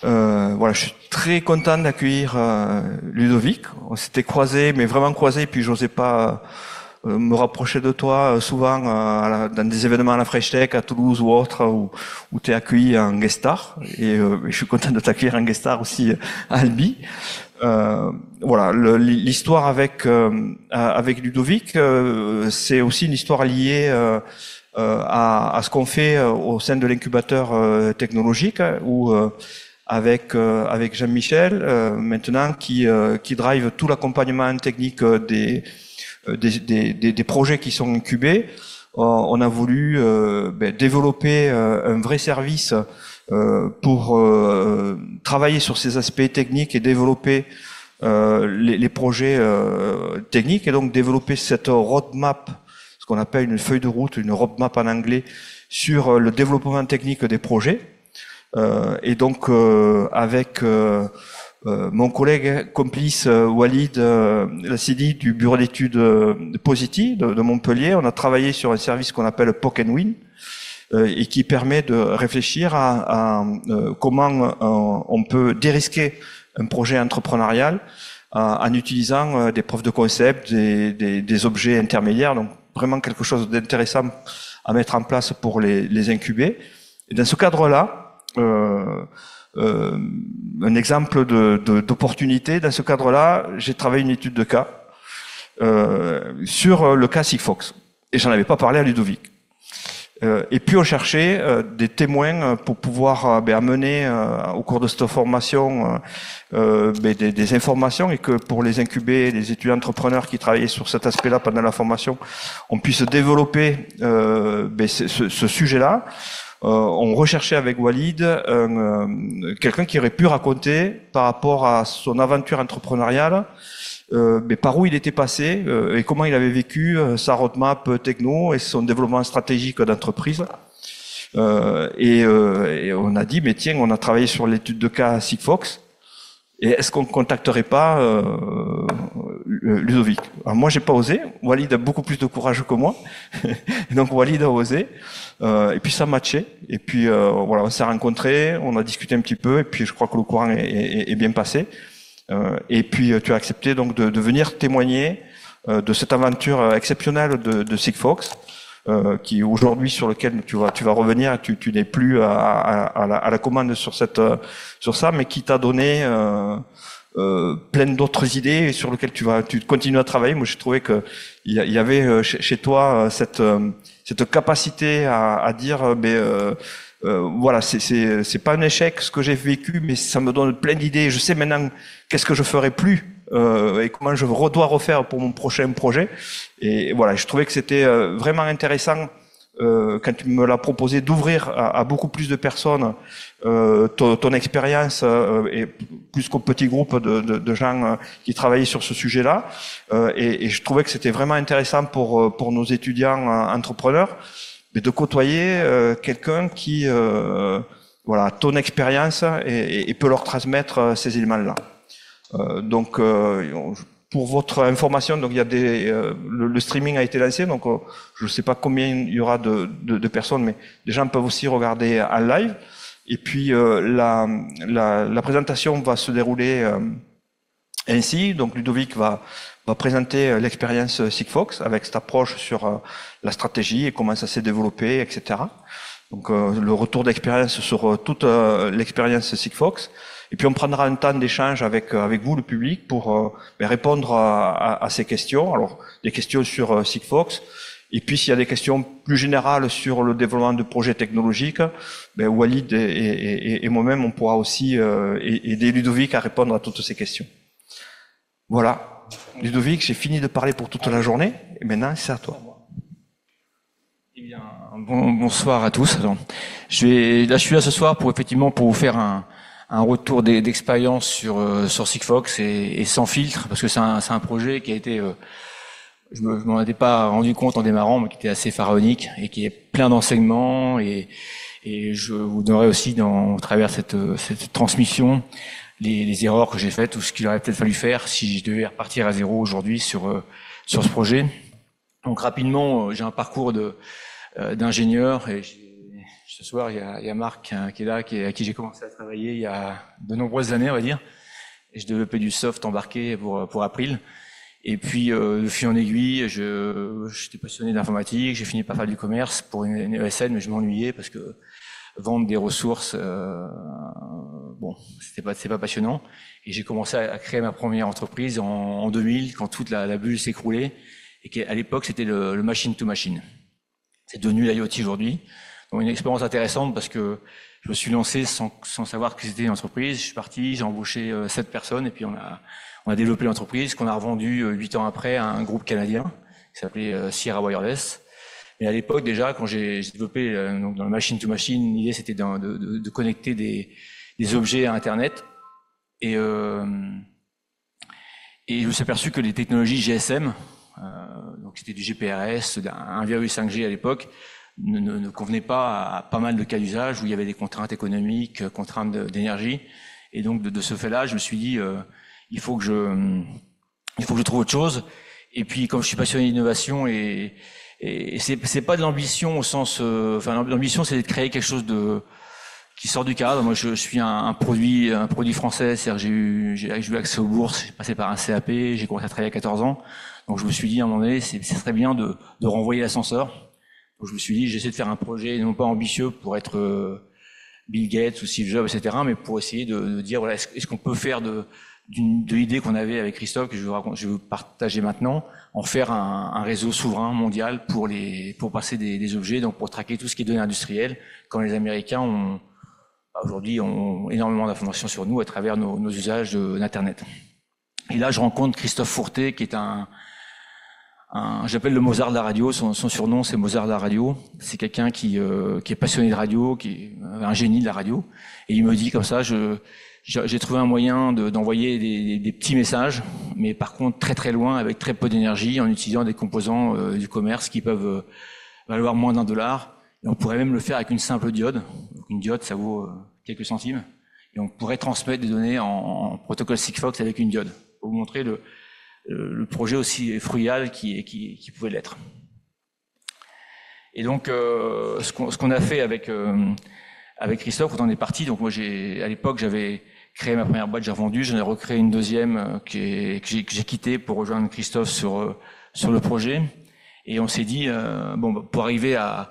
Voilà, je suis très content d'accueillir Ludovic. On s'était croisés, mais vraiment croisés, puis j'osais pas me rapprocher de toi souvent dans des événements à la Fresh Tech, à Toulouse ou autre, où tu es accueilli en guest star. Et je suis content de t'accueillir en guest star aussi à Albi. Voilà, l'histoire avec Ludovic, c'est aussi une histoire liée à ce qu'on fait au sein de l'incubateur technologique, où avec Jean-Michel maintenant qui drive tout l'accompagnement technique des projets qui sont incubés. On a voulu développer un vrai service pour travailler sur ces aspects techniques et développer les projets techniques, et donc développer cette roadmap, ce qu'on appelle une feuille de route, une roadmap en anglais, sur le développement technique des projets. Et donc avec mon collègue complice Walid Lassidi du bureau d'études Positi de Montpellier, on a travaillé sur un service qu'on appelle Poke and Win, et qui permet de réfléchir à comment on peut dérisquer un projet entrepreneurial en utilisant des preuves de concept, des objets intermédiaires, donc vraiment quelque chose d'intéressant à mettre en place pour les incuber. Et dans ce cadre-là, un exemple d'opportunité, dans ce cadre-là, j'ai travaillé une étude de cas sur le cas Sigfox, et j'en avais pas parlé à Ludovic. Et puis on cherchait des témoins pour pouvoir amener au cours de cette formation des informations, et que pour les incuber, les étudiants entrepreneurs qui travaillaient sur cet aspect-là pendant la formation, on puisse développer ce sujet-là. On recherchait avec Walid quelqu'un qui aurait pu raconter par rapport à son aventure entrepreneuriale, mais par où il était passé et comment il avait vécu sa roadmap techno et son développement stratégique d'entreprise. Et on a dit, mais tiens, on a travaillé sur l'étude de cas Sigfox, et est-ce qu'on ne contacterait pas Ludovic? Alors moi, j'ai pas osé. Walid a beaucoup plus de courage que moi. Donc Walid a osé. Et puis ça matchait. Et puis voilà, on s'est rencontrés, on a discuté un petit peu, et puis je crois que le courant est bien passé. Et puis tu as accepté donc de venir témoigner de cette aventure exceptionnelle de Sigfox, qui aujourd'hui sur lequel tu vas revenir. Tu n'es plus à la commande sur ça, mais qui t'a donné plein d'autres idées sur lesquelles tu continues à travailler. Moi, j'ai trouvé que il y avait chez toi cette capacité à dire voilà, c'est pas un échec ce que j'ai vécu, mais ça me donne plein d'idées. Je sais maintenant qu'est-ce que je ferai plus et comment je dois refaire pour mon prochain projet. Et voilà, je trouvais que c'était vraiment intéressant quand tu me l'as proposé d'ouvrir à beaucoup plus de personnes ton expérience, et plus qu'au petit groupe de gens qui travaillaient sur ce sujet-là. Et je trouvais que c'était vraiment intéressant pour nos étudiants entrepreneurs, mais de côtoyer quelqu'un qui voilà, ton expérience et peut leur transmettre ces éléments-là. Donc pour votre information, donc il y a le streaming a été lancé, donc je ne sais pas combien il y aura de personnes, mais les gens peuvent aussi regarder en live. Et puis la présentation va se dérouler ainsi. Donc Ludovic va présenter l'expérience Sigfox avec cette approche sur la stratégie et comment ça s'est développé, etc. Donc le retour d'expérience sur toute l'expérience Sigfox. Et puis on prendra un temps d'échange avec vous, le public, pour répondre à ces questions. Alors des questions sur Sigfox. Et puis s'il y a des questions plus générales sur le développement de projets technologiques, Walid et moi-même, on pourra aussi aider Ludovic à répondre à toutes ces questions. Voilà. Ludovic, j'ai fini de parler pour toute la journée, et maintenant c'est à toi. Eh bien, bonsoir à tous. Alors, je suis là ce soir pour vous faire un retour d'expérience sur Sigfox et sans filtre, parce que c'est un projet qui a été, je m'en étais pas rendu compte en démarrant, mais qui était assez pharaonique et qui est plein d'enseignements, et je vous donnerai aussi au travers cette transmission les erreurs que j'ai faites ou ce qu'il aurait peut-être fallu faire si je devais repartir à zéro aujourd'hui sur ce projet. Donc rapidement, j'ai un parcours d'ingénieur, et je Ce soir, il y a Marc qui est là, à qui j'ai commencé à travailler il y a de nombreuses années, on va dire. Et je développais du soft embarqué pour April. Et puis, de fil en aiguille, j'étais passionné d'informatique, j'ai fini par faire du commerce pour une ESN, mais je m'ennuyais parce que vendre des ressources, bon, c'est pas passionnant. Et j'ai commencé à créer ma première entreprise en 2000, quand toute la bulle s'écroulait, et qu'à l'époque, c'était le machine to machine. C'est devenu l'IoT aujourd'hui. Donc, une expérience intéressante parce que je me suis lancé sans savoir que c'était une entreprise. Je suis parti, j'ai embauché 7 personnes, et puis on a développé l'entreprise qu'on a revendue 8 ans après à un groupe canadien qui s'appelait Sierra Wireless. Mais à l'époque déjà, quand j'ai développé donc dans le machine to machine, l'idée c'était de connecter des objets à Internet. Et je me suis aperçu que les technologies GSM, donc c'était du GPRS, un 1,5G à l'époque, ne convenaient pas à pas mal de cas d'usage où il y avait des contraintes économiques, contraintes d'énergie. Et donc de ce fait-là, je me suis dit il faut que je trouve autre chose. Et puis comme je suis passionné d'innovation et c'est pas de l'ambition au sens enfin l'ambition c'est de créer quelque chose qui sort du cadre. Moi je suis un produit français, c'est-à-dire j'ai eu accès aux bourses, j'ai passé par un CAP, j'ai commencé à travailler à 14 ans. Donc je me suis dit à un moment donné c'est très bien de renvoyer l'ascenseur. Donc je me suis dit j'essaie de faire un projet non pas ambitieux pour être Bill Gates ou Steve Jobs, etc., mais pour essayer de dire voilà est-ce qu'on peut faire de l'idée qu'on avait avec Christophe, que je veux partager maintenant, en faire un réseau souverain mondial pour passer des objets, donc pour traquer tout ce qui est données industrielles, quand les Américains aujourd'hui ont énormément d'informations sur nous à travers nos usages d'Internet. Et là, je rencontre Christophe Fourté, qui est j'appelle le Mozart de la radio. Son surnom, c'est Mozart de la radio. C'est quelqu'un qui est passionné de radio, qui est un génie de la radio. Et il me dit comme ça, j'ai trouvé un moyen d'envoyer des petits messages, mais par contre très très loin, avec très peu d'énergie, en utilisant des composants du commerce qui peuvent valoir moins d'$1. Et on pourrait même le faire avec une simple diode. Donc une diode, ça vaut quelques centimes. Et on pourrait transmettre des données en protocole Sigfox avec une diode. Pour vous montrer le projet aussi frugal qui pouvait l'être. Et donc, ce qu'on a fait avec Christophe quand on est parti, donc moi à l'époque j'avais créé ma première boîte, j'ai revendu, j'en ai recréé une deuxième que j'ai quitté pour rejoindre Christophe sur le projet. Et on s'est dit pour arriver à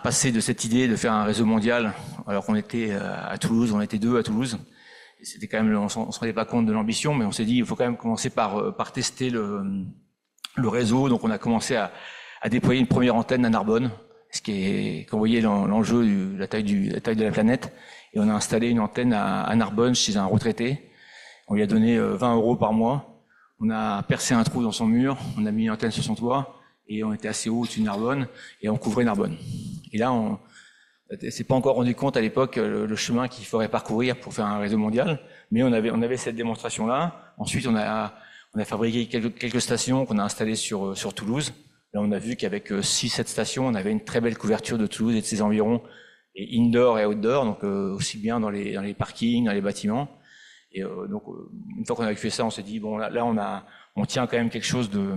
passer de cette idée de faire un réseau mondial, alors qu'on était à Toulouse, on était 2 à Toulouse. Et c'était quand même, on se rendait pas compte de l'ambition, mais on s'est dit il faut quand même commencer par tester le réseau. Donc on a commencé à déployer une première antenne à Narbonne, quand vous voyez l'enjeu, la taille de la planète. Et on a installé une antenne à Narbonne chez un retraité. On lui a donné 20 € par mois. On a percé un trou dans son mur, on a mis une antenne sur son toit, et on était assez haut au-dessus de Narbonne, et on couvrait Narbonne. Et là, on s'est pas encore rendu compte à l'époque le chemin qu'il faudrait parcourir pour faire un réseau mondial, mais on avait cette démonstration-là. Ensuite, on a fabriqué quelques stations qu'on a installées sur Toulouse. Là, on a vu qu'avec 6-7 stations, on avait une très belle couverture de Toulouse et de ses environs, et indoor et outdoor, donc aussi bien dans les parkings, dans les bâtiments. Et donc, une fois qu'on a fait ça, on s'est dit bon, là, on tient quand même quelque chose de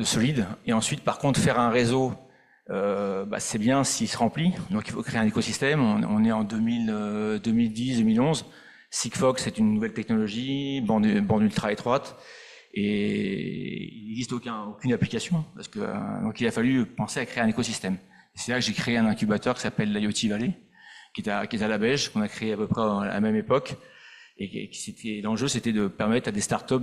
solide. Et ensuite, par contre, faire un réseau, c'est bien s'il se remplit. Donc, il faut créer un écosystème. On est en 2010-2011. Sigfox, c'est une nouvelle technologie, bande ultra étroite. Et il n'existe aucune application, parce que donc il a fallu penser à créer un écosystème. Et c'est là que j'ai créé un incubateur qui s'appelle l'IoT Valley, qui est à la Beige, qu'on a créé à peu près à la même époque. Et l'enjeu, c'était de permettre à des startups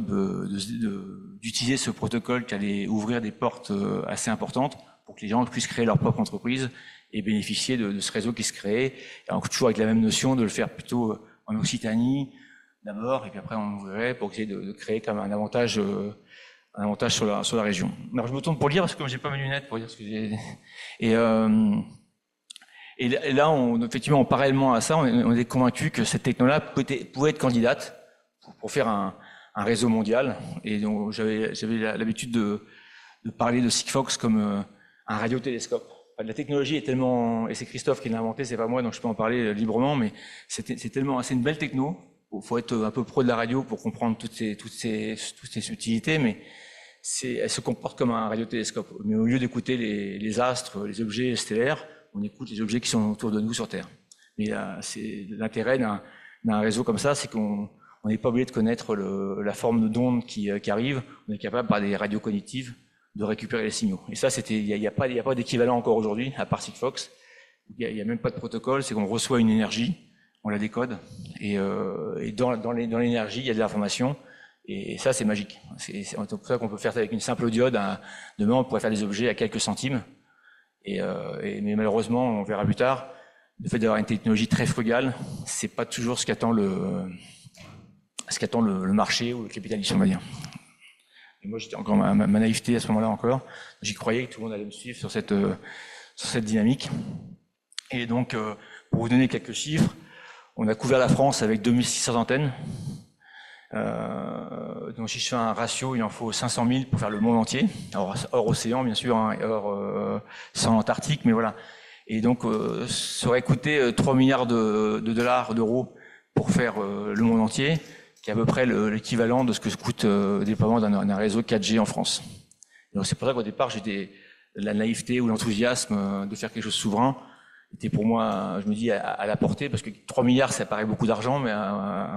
d'utiliser ce protocole qui allait ouvrir des portes assez importantes pour que les gens puissent créer leur propre entreprise et bénéficier de ce réseau qui se crée. Et toujours avec la même notion de le faire plutôt en Occitanie d'abord, et puis après on ouvrirait pour essayer de créer comme un avantage sur la région. Alors je me tourne pour lire parce que comme j'ai pas mes lunettes pour dire ce que j'ai. Et là, effectivement, parallèlement à ça, on est convaincu que cette techno-là pouvait être candidate pour faire un réseau mondial. Et donc, j'avais l'habitude de parler de Sigfox comme un radiotélescope. La technologie est tellement, et c'est Christophe qui l'a inventé, c'est pas moi, donc je peux en parler librement, mais c'est une belle techno. Faut être un peu pro de la radio pour comprendre toutes ces subtilités, mais elle se comporte comme un radiotélescope. Mais au lieu d'écouter les astres, les objets stellaires, on écoute les objets qui sont autour de nous sur Terre. Mais c'est l'intérêt d'un réseau comme ça, c'est qu'on n'est pas obligé de connaître la forme d'onde qui arrive. On est capable, par des radios cognitives, de récupérer les signaux. Et ça, il y a pas d'équivalent encore aujourd'hui, à part Sigfox. Il y a même pas de protocole, c'est qu'on reçoit une énergie, on la décode, et dans l'énergie, il y a de l'information. Et ça, c'est magique. C'est pour ça qu'on peut faire ça avec une simple diode. Demain, on pourrait faire des objets à quelques centimes. Mais malheureusement, on verra plus tard, le fait d'avoir une technologie très frugale, c'est pas toujours ce qu'attend le marché ou le capitalisme, on va dire. Et moi, j'étais encore ma naïveté à ce moment-là encore. J'y croyais que tout le monde allait me suivre sur cette dynamique. Et donc, pour vous donner quelques chiffres, on a couvert la France avec 2600 antennes. Donc si je fais un ratio, il en faut 500 000 pour faire le monde entier, hors océan bien sûr, hein, et sans Antarctique, mais voilà. Et donc ça aurait coûté 3 milliards d'euros pour faire le monde entier, qui est à peu près l'équivalent de ce que coûte le déploiement d'un réseau 4G en France. Donc c'est pour ça qu'au départ j'étais la naïveté ou l'enthousiasme de faire quelque chose de souverain était pour moi, je me dis, à la portée, parce que 3 milliards, ça paraît beaucoup d'argent, mais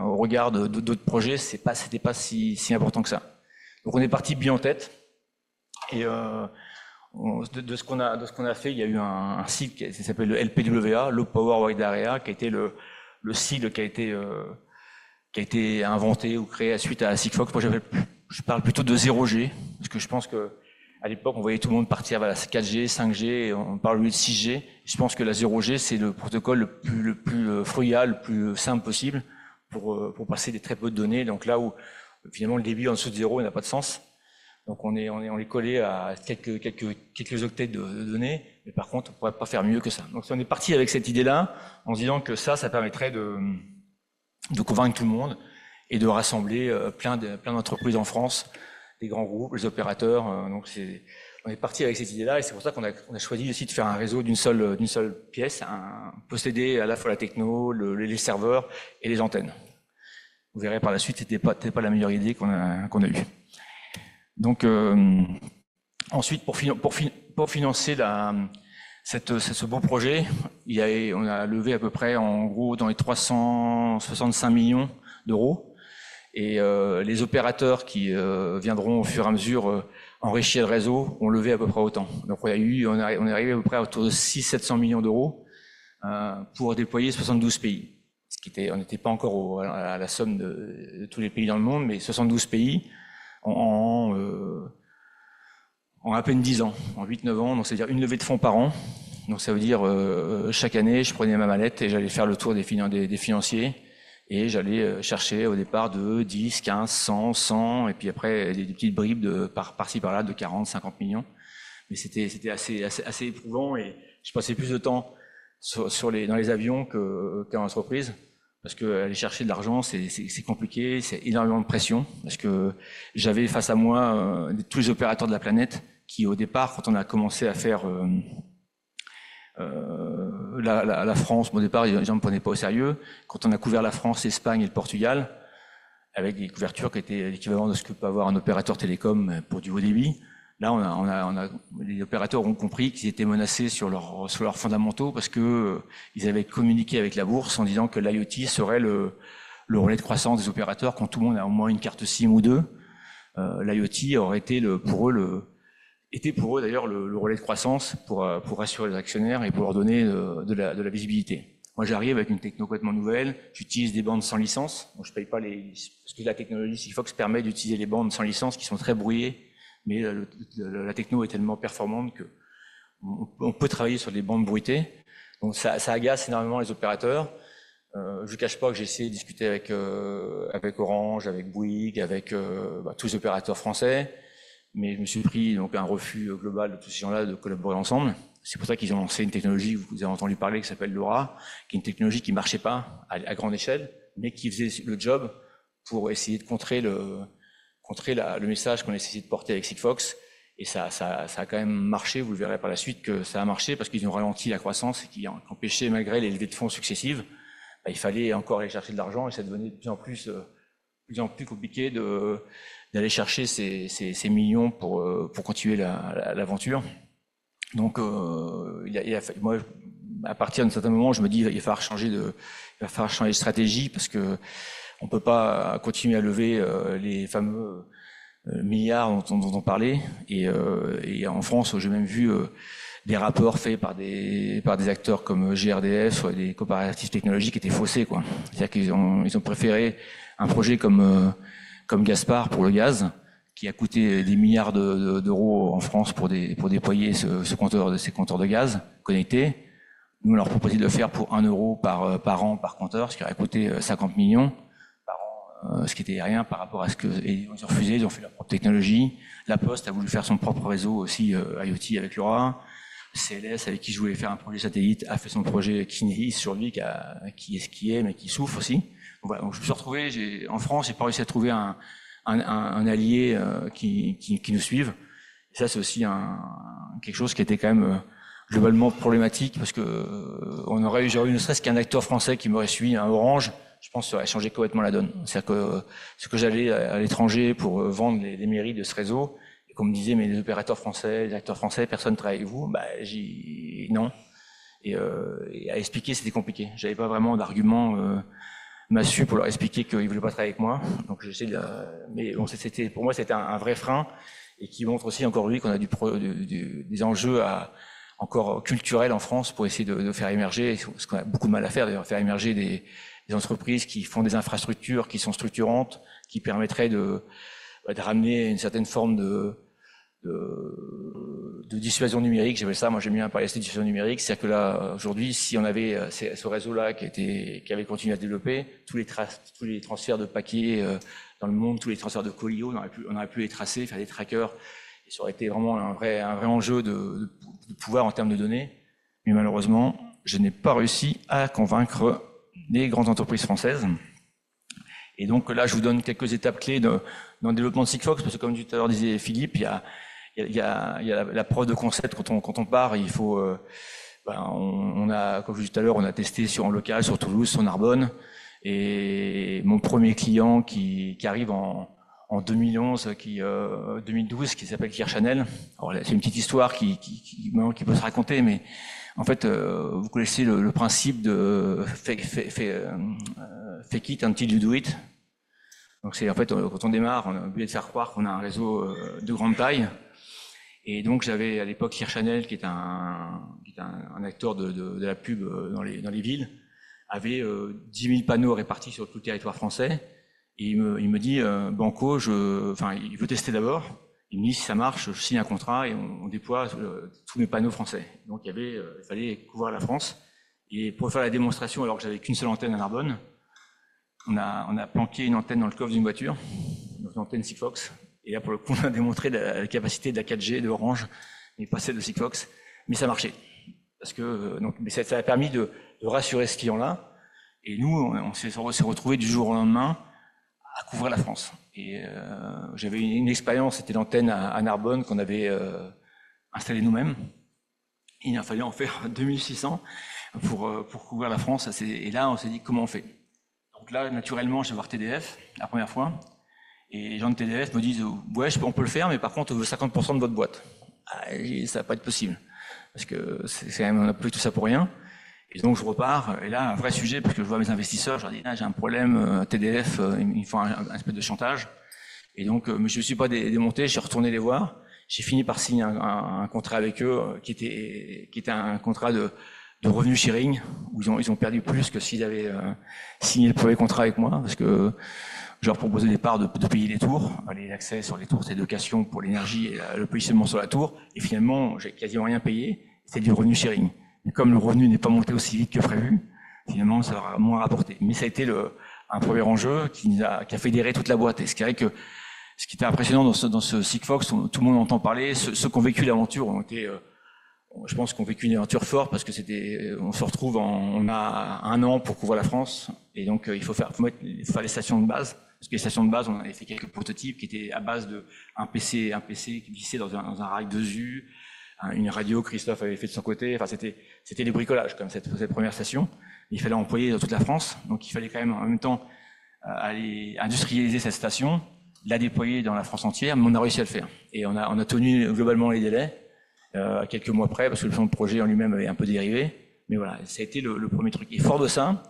au regard d'autres projets, c'était pas si important que ça. Donc on est parti bien en tête, et de ce qu'on a fait, il y a eu un site qui s'appelle le LPWA, Low Power Wide Area, qui a été le site qui a été inventé ou créé suite à Sigfox. Moi, je parle plutôt de 0G, parce que je pense que à l'époque, on voyait tout le monde partir vers la 4G, 5G, et on parle de 6G. Je pense que la 0G, c'est le protocole le plus frugal, le plus simple possible pour passer des très peu de données. Donc là où, finalement, le débit en dessous de 0 n'a pas de sens. Donc on est collé à quelques octets de données, mais par contre, on pourrait pas faire mieux que ça. Donc on est parti avec cette idée-là, en se disant que ça permettrait de convaincre tout le monde et de rassembler plein d'entreprises en France, des grands groupes, les opérateurs. Donc on est parti avec cette idée-là, et c'est pour ça qu'on a choisi aussi de faire un réseau d'une seule pièce, posséder à la fois la techno, les serveurs et les antennes. Vous verrez par la suite, c'était pas la meilleure idée qu'on a eue. Donc ensuite, pour financer ce beau projet, on a levé à peu près, en gros, dans les 365 millions d'euros. Et les opérateurs qui viendront au fur et à mesure enrichir le réseau ont levé à peu près autant. Donc on est arrivé à peu près autour de 600-700 millions d'euros pour déployer 72 pays. On n'était pas encore à la somme de tous les pays dans le monde, mais 72 pays en à peine 10 ans, en 8-9 ans, donc c'est-à-dire une levée de fonds par an. Donc ça veut dire chaque année, je prenais ma mallette et j'allais faire le tour des financiers. Et j'allais chercher au départ de 10, 15, 100, et puis après des petites bribes par-ci par-là de 40, 50 millions. Mais c'était assez éprouvant, et je passais plus de temps dans les avions qu'en entreprise, parce que aller chercher de l'argent, c'est compliqué, c'est énormément de pression, parce que j'avais face à moi tous les opérateurs de la planète qui, au départ, quand on a commencé à faire la France, au départ, les gens ne prenaient pas au sérieux. Quand on a couvert la France, l'Espagne et le Portugal, avec des couvertures qui étaient l'équivalent de ce que peut avoir un opérateur télécom pour du haut débit, là, les opérateurs ont compris qu'ils étaient menacés sur leurs fondamentaux, parce que ils avaient communiqué avec la bourse en disant que l'IoT serait le relais de croissance des opérateurs quand tout le monde a au moins une carte SIM ou deux. L'IoT aurait été pour eux d'ailleurs le relais de croissance pour rassurer les actionnaires et pour leur donner de la visibilité. Moi, j'arrive avec une techno complètement nouvelle, j'utilise des bandes sans licence, donc je paye pas parce que la technologie Sigfox permet d'utiliser les bandes sans licence qui sont très brouillées, mais la techno est tellement performante que on peut travailler sur des bandes bruitées. Donc ça agace énormément les opérateurs. Je ne cache pas que j'ai essayé de discuter avec Orange, avec Bouygues, avec tous les opérateurs français. Mais je me suis pris donc un refus global de tous ces gens-là de collaborer ensemble. C'est pour ça qu'ils ont lancé une technologie, vous avez entendu parler, qui s'appelle LoRa, qui est une technologie qui marchait pas à grande échelle, mais qui faisait le job pour essayer de contrer le message qu'on essayait de porter avec Sigfox. Et ça a quand même marché, vous le verrez par la suite que ça a marché, parce qu'ils ont ralenti la croissance et qui empêchait, malgré les levées de fonds successives, il fallait encore aller chercher de l'argent, et ça devenait de plus en plus plus en plus compliqué d'aller chercher ces millions pour continuer l'aventure. Donc, moi, à partir d'un certain moment, je me dis, il va falloir changer de stratégie parce que on peut pas continuer à lever les fameux milliards dont on parlait. Et en France, j'ai même vu des rapports faits par des acteurs comme GRDF, des coopératives technologiques qui étaient faussés, quoi. C'est-à-dire qu'ils ont préféré un projet comme Gaspard pour le gaz, qui a coûté des milliards d'euros en France pour déployer ces compteurs de gaz connectés. Nous, on leur proposait de le faire pour 1 euro par an par compteur, ce qui aurait coûté 50 millions par an, ce qui était rien par rapport à ce que ils ont refusé. Ils ont fait leur propre technologie. La Poste a voulu faire son propre réseau aussi IoT avec LoRa. CLS, avec qui je voulais faire un projet satellite, a fait son projet Kineis sur lui, qui est ce qui est, mais qui souffre aussi. Donc, voilà, donc je me suis retrouvé, en France, j'ai pas réussi à trouver un allié qui nous suive. Et ça, c'est aussi quelque chose qui était quand même globalement problématique, parce que j'aurais eu ne serait-ce qu'un acteur français qui m'aurait suivi, un Orange, je pense que ça aurait changé complètement la donne. C'est-à-dire que ce que j'allais à l'étranger pour vendre les mairies de ce réseau, et qu'on me disait, mais les opérateurs français, les acteurs français, personne ne travaille avec vous, non. Et à expliquer, c'était compliqué. J'avais pas vraiment d'argument massue pour leur expliquer qu'ils voulaient pas travailler avec moi. Donc mais bon, pour moi, c'était un vrai frein, et qui montre aussi encore lui qu'on a des enjeux encore culturels en France pour essayer de faire émerger, ce qu'on a beaucoup de mal à faire, d'ailleurs, faire émerger des entreprises qui font des infrastructures qui sont structurantes, qui permettraient de ramener une certaine forme de dissuasion numérique. J'appelle ça, moi j'aime bien parler de dissuasion numérique, c'est-à-dire que là, aujourd'hui, si on avait ce réseau-là qui avait continué à se développer, tous les transferts de paquets dans le monde, tous les transferts de colis, on aurait pu les tracer, faire des trackers, et ça aurait été vraiment un vrai enjeu de pouvoir en termes de données. Mais malheureusement, je n'ai pas réussi à convaincre les grandes entreprises françaises. Et donc là, je vous donne quelques étapes clés dans le développement de Sigfox, parce que comme tout à l'heure disait Philippe, il y a la preuve de concept quand on part. Il faut, on a, comme je disais tout à l'heure, on a testé en local, sur Toulouse, sur Narbonne, et mon premier client qui arrive en 2011, 2012, qui s'appelle Clear Channel. Alors c'est une petite histoire qui peut se raconter, mais en fait, vous connaissez le principe de fake it until you do it. Donc c'est en fait, quand on démarre, on a oublié de faire croire qu'on a un réseau de grande taille. Et donc j'avais à l'époque Clear Channel, qui est un acteur de la pub dans les villes, avait 10 000 panneaux répartis sur tout le territoire français. Et il me dit, Banco, il veut tester d'abord. Il me dit, si ça marche, je signe un contrat et on déploie tous mes panneaux français. Donc il fallait couvrir la France. Et pour faire la démonstration, alors que j'avais qu'une seule antenne à Narbonne, on a planqué une antenne dans le coffre d'une voiture, donc une antenne Sigfox. Et là, pour le coup, on a démontré la capacité de la 4G de Orange, mais pas celle de Sigfox. Mais ça marchait. Parce que, mais ça a permis de rassurer ce client-là. Et nous, on s'est retrouvés du jour au lendemain à couvrir la France. Et j'avais une expérience, c'était l'antenne à Narbonne qu'on avait installée nous-mêmes. Il a fallu en faire 2600 pour couvrir la France. Et là, on s'est dit, comment on fait? Donc là, naturellement, je vais voir TDF, la première fois. Et les gens de TDF me disent, ouais, on peut le faire, mais par contre, on veut 50% de votre boîte. Ça va pas être possible. Parce que c'est quand même, on n'a pas fait tout ça pour rien. Et donc je repars, et là un vrai sujet, parce que je vois mes investisseurs, je leur dis, j'ai un problème, TDF, ils font un espèce de chantage. Et donc je me suis pas démonté, j'ai retourné les voir. J'ai fini par signer un contrat avec eux, qui était un contrat de revenu sharing, où ils ont perdu plus que s'ils avaient signé le premier contrat avec moi, parce que je leur proposais au départ de payer les tours, les accès sur les tours, c'est location pour l'énergie et le positionnement sur la tour. Et finalement, j'ai quasiment rien payé, c'est du revenu sharing. Et comme le revenu n'est pas monté aussi vite que prévu, finalement, ça leur a moins rapporté. Mais ça a été un premier enjeu qui a fédéré toute la boîte. Et ce qui est que ce qui était impressionnant dans ce Sigfox, tout le monde entend parler. Ceux qui ont vécu l'aventure ont été, je pense, qu'on ont vécu une aventure forte, parce que on se retrouve on a 1 an pour couvrir la France. Et donc, il faut faire les stations de base. Parce que les stations de base, on avait fait quelques prototypes qui étaient à base de un PC qui glissait dans un rack 2U, une radio Christophe avait fait de son côté. Enfin, c'était des bricolages comme cette première station. Il fallait employer dans toute la France, donc il fallait quand même en même temps aller industrialiser cette station, la déployer dans la France entière, mais on a réussi à le faire. Et on a tenu globalement les délais, à quelques mois près, parce que le plan de projet en lui-même avait un peu dérivé. Mais voilà, ça a été le premier truc. Et fort de ça,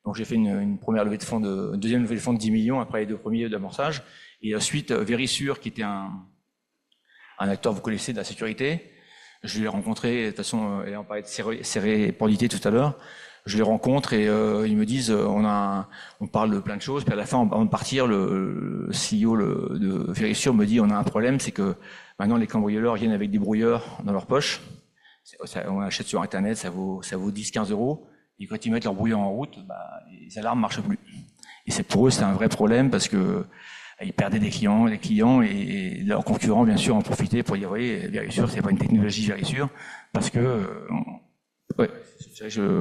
donc j'ai fait une première levée de fonds, une deuxième levée de fonds de 10 millions après les 2 premiers d'amorçage. Et ensuite, Verisure, qui était un acteur, vous connaissez, de la sécurité. Je l'ai rencontré, de toute façon, et on parlait de sérépendité tout à l'heure. Je les rencontre et ils me disent, on parle de plein de choses. Puis à la fin, avant de partir, le CEO de Verisure me dit, on a un problème, c'est que maintenant les cambrioleurs viennent avec des brouilleurs dans leur poche. On achète sur Internet, ça vaut 10-15 euros. Et quand ils mettent leur brouilleur en route, les alarmes marchent plus. Et pour eux, c'est un vrai problème parce que ils perdaient des clients et leurs concurrents, bien sûr, en profitaient pour dire, oui, Verisure, c'est pas une technologie Verisure, parce que,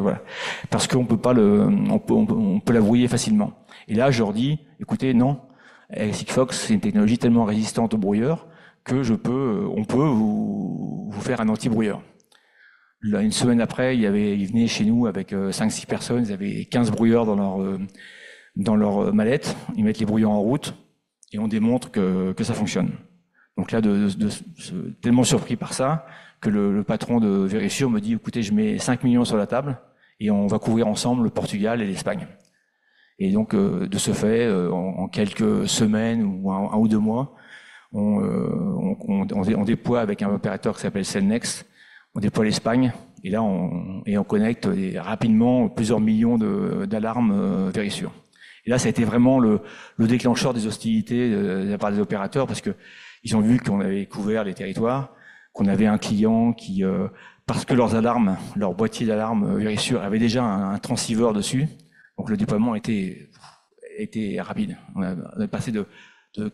voilà, parce qu'on peut pas on peut la brouiller facilement. Et là, je leur dis, écoutez, non, Sigfox, c'est une technologie tellement résistante aux brouilleurs que on peut vous faire un anti-brouilleur. Là, une semaine après, ils venaient chez nous avec 5-6 personnes, ils avaient 15 brouilleurs dans leur mallette, ils mettent les brouilleurs en route et on démontre que ça fonctionne. Donc là, tellement surpris par ça que le patron de Verisure me dit, écoutez, je mets 5 millions sur la table et on va couvrir ensemble le Portugal et l'Espagne. Et donc, de ce fait, en quelques semaines ou un ou 2 mois, on déploie avec un opérateur qui s'appelle Cellnex, on déploie l'Espagne, et là, on connecte rapidement plusieurs millions d'alarmes Verisure. Et là, ça a été vraiment le déclencheur des hostilités de la part des opérateurs, parce que ils ont vu qu'on avait couvert les territoires, qu'on avait un client qui, parce que leurs alarmes, leur boîtier d'alarme Verisure avait déjà un transceiver dessus, donc le déploiement était rapide. On a passé de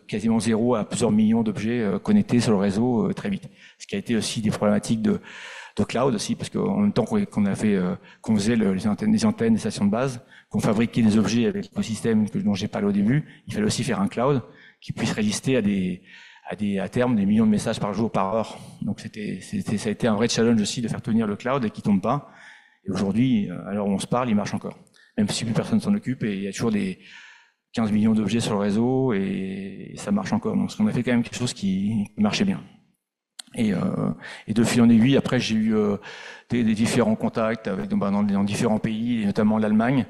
quasiment 0 à plusieurs millions d'objets connectés sur le réseau très vite. Ce qui a été aussi des problématiques de cloud aussi, parce qu'en même temps qu'on faisait les antennes, des stations de base, qu'on fabriquait des objets avec l'écosystème dont j'ai parlé au début, il fallait aussi faire un cloud qui puisse résister à terme des millions de messages par jour, par heure. Donc ça a été un vrai challenge aussi de faire tenir le cloud et qu'il tombe pas. Et aujourd'hui, alors on se parle, il marche encore. Même si plus personne s'en occupe, et il y a toujours des 15 millions d'objets sur le réseau et ça marche encore. Donc on a fait quand même quelque chose qui marchait bien. Et de fil en aiguille, après j'ai eu des différents contacts dans différents pays, et notamment l'Allemagne,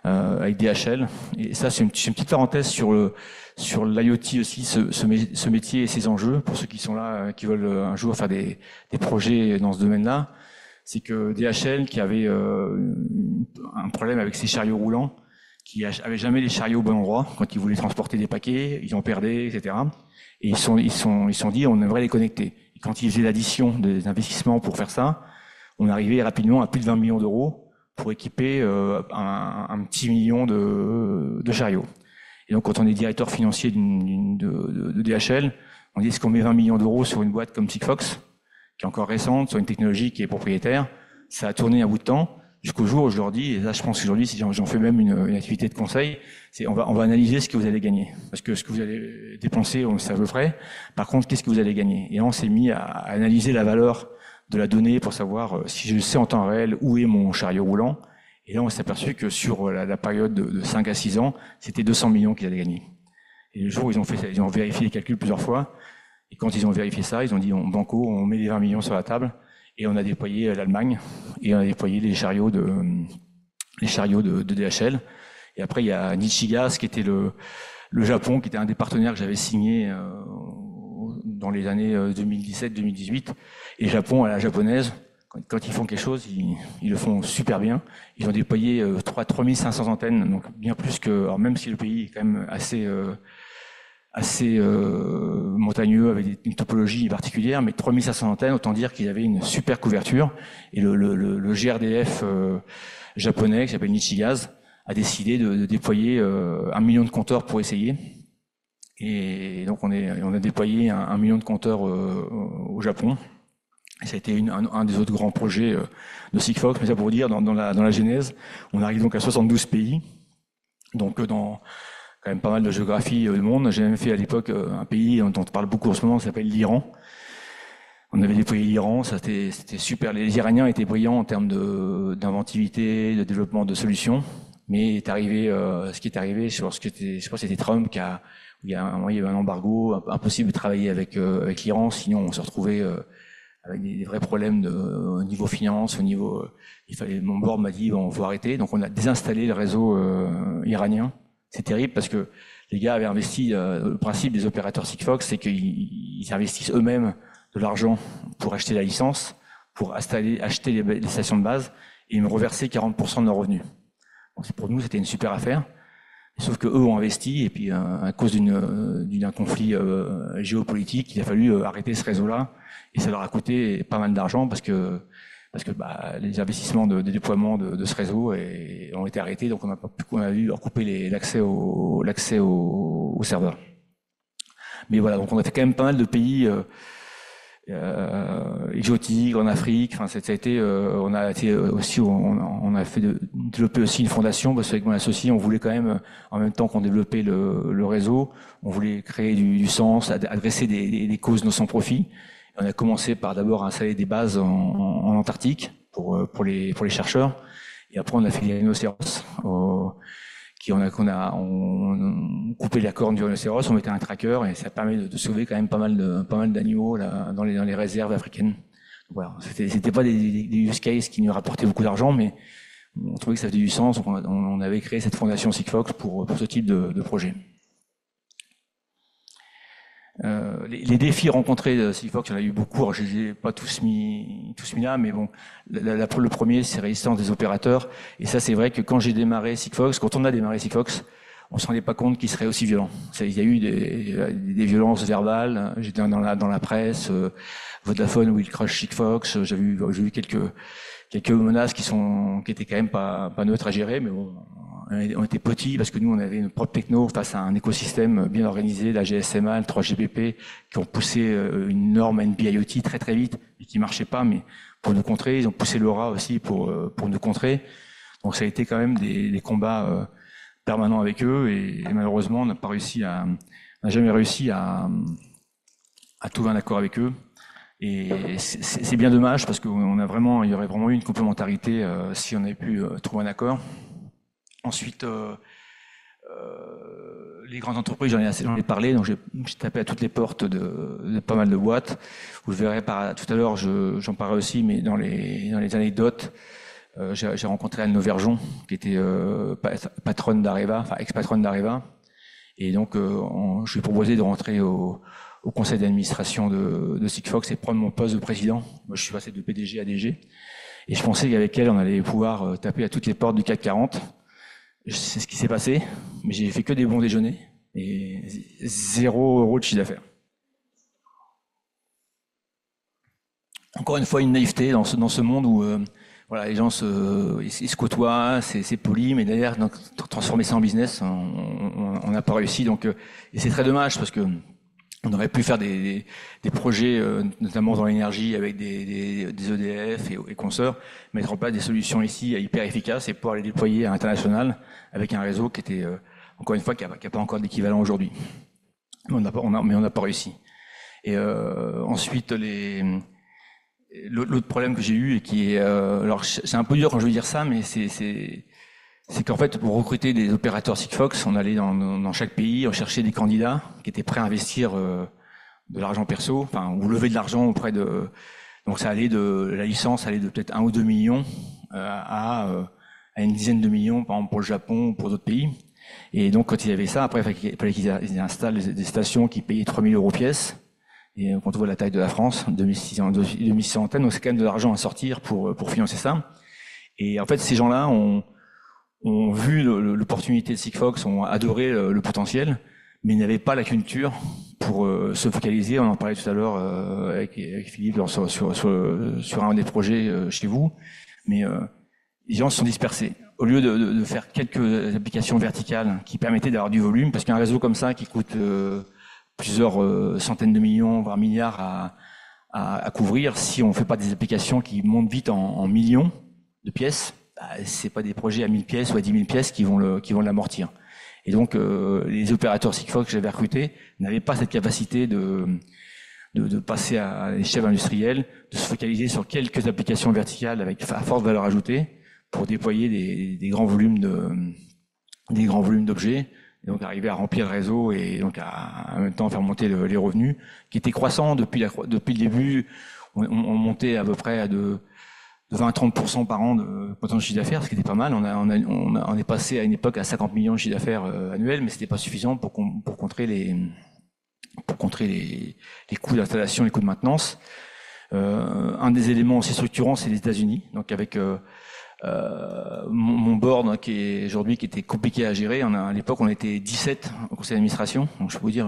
avec DHL. Et ça, c'est une petite parenthèse sur l'IoT aussi, ce métier et ses enjeux, pour ceux qui sont là, qui veulent un jour faire des projets dans ce domaine-là. C'est que DHL, qui avait un problème avec ses chariots roulants, qui avaient jamais les chariots au bon endroit, quand ils voulaient transporter des paquets, ils en perdaient, etc. Et ils sont dit, on aimerait les connecter. Et quand ils faisaient l'addition des investissements pour faire ça, on arrivait rapidement à plus de 20 millions d'euros pour équiper un petit million de chariots. Et donc, quand on est directeur financier de DHL, on dit, est-ce qu'on met 20 millions d'euros sur une boîte comme Sigfox, qui est encore récente, sur une technologie qui est propriétaire? Ça a tourné un bout de temps, jusqu'au jour où je leur dis, et là je pense qu'aujourd'hui, si j'en fais même une activité de conseil, c'est on va analyser ce que vous allez gagner. Parce que ce que vous allez dépenser, ça le ferait. Par contre, qu'est-ce que vous allez gagner? Et là, on s'est mis à analyser la valeur de la donnée pour savoir si je sais en temps réel où est mon chariot roulant. Et là, on s'est aperçu que sur la période de 5 à 6 ans, c'était 200 millions qu'ils allaient gagner. Et le jour où ils ont vérifié les calculs plusieurs fois, et quand ils ont vérifié ça, ils ont dit, banco, on met les 20 millions sur la table, et on a déployé l'Allemagne, et on a déployé les chariots de DHL. Et après, il y a Nichigas, qui était le Japon, qui était un des partenaires que j'avais signé dans les années 2017-2018. Et Japon, à la japonaise, quand ils font quelque chose, ils le font super bien. Ils ont déployé 3500 antennes, donc bien plus que, alors même si le pays est quand même assez montagneux, avec une topologie particulière, mais 3500 antennes, autant dire qu'ils avaient une super couverture. Et le GRDF japonais, qui s'appelle Nichigas, a décidé de déployer 1 million de compteurs pour essayer. Et donc on a déployé 1 million de compteurs au Japon. Et ça a été un des autres grands projets de Sigfox. Mais ça pour vous dire, dans la genèse, on arrive donc à 72 pays. Donc dans quand même pas mal de géographie du monde. J'ai même fait à l'époque un pays dont on parle beaucoup en ce moment, qui s'appelle l'Iran. On avait déployé l'Iran, c'était super. Les Iraniens étaient brillants en termes d'inventivité, de développement de solutions. Mais ce qui est arrivé, je pense que c'était Trump il y a un moment, il y avait un embargo, impossible de travailler avec l'Iran, sinon on se retrouvait avec des vrais problèmes au niveau finance, mon board m'a dit bon, faut arrêter, donc on a désinstallé le réseau iranien. C'est terrible parce que les gars avaient investi, le principe des opérateurs Sigfox, c'est qu'ils investissent eux-mêmes de l'argent pour acheter la licence, pour acheter les stations de base, et ils me reversaient 40% de leurs revenus. Donc pour nous, c'était une super affaire. Sauf que eux ont investi, et puis à cause d'un conflit géopolitique, il a fallu arrêter ce réseau-là, et ça leur a coûté pas mal d'argent parce que les investissements de déploiement de ce réseau ont été arrêtés, donc on a dû leur couper l'accès au serveur. Mais voilà, donc on a fait quand même pas mal de pays exotiques en Afrique. Enfin, ça a été, on a fait développer aussi une fondation parce qu'avec mon associé, on voulait quand même, en même temps qu'on développait le réseau, on voulait créer du sens, adresser des causes non sans profit. On a commencé par d'abord installer des bases en Antarctique pour les chercheurs, et après on a fait les rhinocéros, on coupait la corne du rhinocéros, on mettait un tracker, et ça permet de sauver quand même pas mal d'animaux là dans les réserves africaines. Donc voilà, c'était pas des use cases qui nous rapportaient beaucoup d'argent, mais on trouvait que ça faisait du sens, donc on avait créé cette fondation Sigfox pour ce type de projet. Les défis rencontrés de Sigfox, il y en a eu beaucoup. Alors, je les ai pas tous mis là, mais bon, le premier, c'est résistance des opérateurs. Et ça, c'est vrai que quand j'ai démarré Sigfox, quand on a démarré Sigfox, on se rendait pas compte qu'il serait aussi violent. Il y a eu des violences verbales. J'étais dans la presse, Vodafone will crush Sigfox. J'ai vu quelques menaces qui étaient quand même pas neutres à gérer, mais bon. On était petits parce que nous, on avait une propre techno face à un écosystème bien organisé, la GSMA, le 3GPP, qui ont poussé une norme NB-IoT très très vite et qui marchait pas, mais pour nous contrer. Ils ont poussé LoRa aussi pour nous contrer. Donc ça a été quand même des combats permanents avec eux, et malheureusement, on n'a jamais réussi à trouver un accord avec eux. Et c'est bien dommage parce qu'il y aurait vraiment eu une complémentarité si on avait pu trouver un accord. Ensuite, les grandes entreprises, j'en ai parlé, donc j'ai tapé à toutes les portes de pas mal de boîtes. Vous le verrez tout à l'heure, j'en parlerai aussi, mais dans les anecdotes, j'ai rencontré Anne Lauvergeon, qui était patronne d'Areva, enfin ex-patronne d'Areva, et donc je lui ai proposé de rentrer au conseil d'administration de Sigfox et prendre mon poste de président. Moi, je suis passé de PDG à DG, et je pensais qu'avec elle, on allait pouvoir taper à toutes les portes du CAC 40. C'est ce qui s'est passé, mais j'ai fait que des bons déjeuners et 0 € de chiffre d'affaires. Encore une fois, une naïveté dans ce monde où les gens ils se côtoient, c'est poli, mais derrière, donc, transformer ça en business, on n'a pas réussi. Donc, et c'est très dommage parce que on aurait pu faire des projets, notamment dans l'énergie, avec des EDF et consorts, mettre en place des solutions ici hyper efficaces et pouvoir les déployer à l'international avec un réseau qui était, encore une fois, qui a pas encore d'équivalent aujourd'hui. Mais on n'a pas réussi. Et ensuite, l'autre problème que j'ai eu et qui est, alors c'est un peu dur quand je veux dire ça, mais c'est qu'en fait, pour recruter des opérateurs Sigfox, on allait dans chaque pays, on cherchait des candidats qui étaient prêts à investir de l'argent perso, enfin, ou lever de l'argent auprès de. Donc ça allait la licence allait de peut-être 1 ou 2 millions à une dizaine de millions, par exemple pour le Japon ou pour d'autres pays. Et donc quand ils avaient ça, après il fallait qu'ils installent des stations qui payaient 3 000 € pièce. Et quand on voit la taille de la France, 2600 antennes, donc c'est quand même de l'argent à sortir pour financer ça. Et en fait, ces gens-là ont vu l'opportunité de Sigfox, ont adoré le potentiel, mais ils n'avaient pas la culture pour se focaliser. On en parlait tout à l'heure avec Philippe sur un des projets chez vous, mais les gens se sont dispersés. Au lieu de faire quelques applications verticales qui permettaient d'avoir du volume, parce qu'un réseau comme ça qui coûte plusieurs centaines de millions, voire milliards à couvrir, si on ne fait pas des applications qui montent vite en millions de pièces, c'est pas des projets à 1000 pièces ou à 10 000 pièces qui vont l'amortir. Et donc les opérateurs Sigfox que j'avais recrutés n'avaient pas cette capacité de passer à l'échelle industrielle, de se focaliser sur quelques applications verticales avec à forte valeur ajoutée pour déployer des grands volumes d'objets, et donc arriver à remplir le réseau et donc en même temps faire monter les revenus, qui étaient croissants depuis le début. On montait à peu près à de 20 à 30% par an de potentiel chiffre d'affaires, ce qui était pas mal. On est passé à une époque à 50 millions de chiffre d'affaires annuel, mais c'était pas suffisant pour contrer les coûts d'installation, les coûts de maintenance. Un des éléments aussi structurants, c'est les États-Unis. Donc avec mon board qui était compliqué à gérer. À l'époque, on était 17 au conseil d'administration. Donc je peux vous dire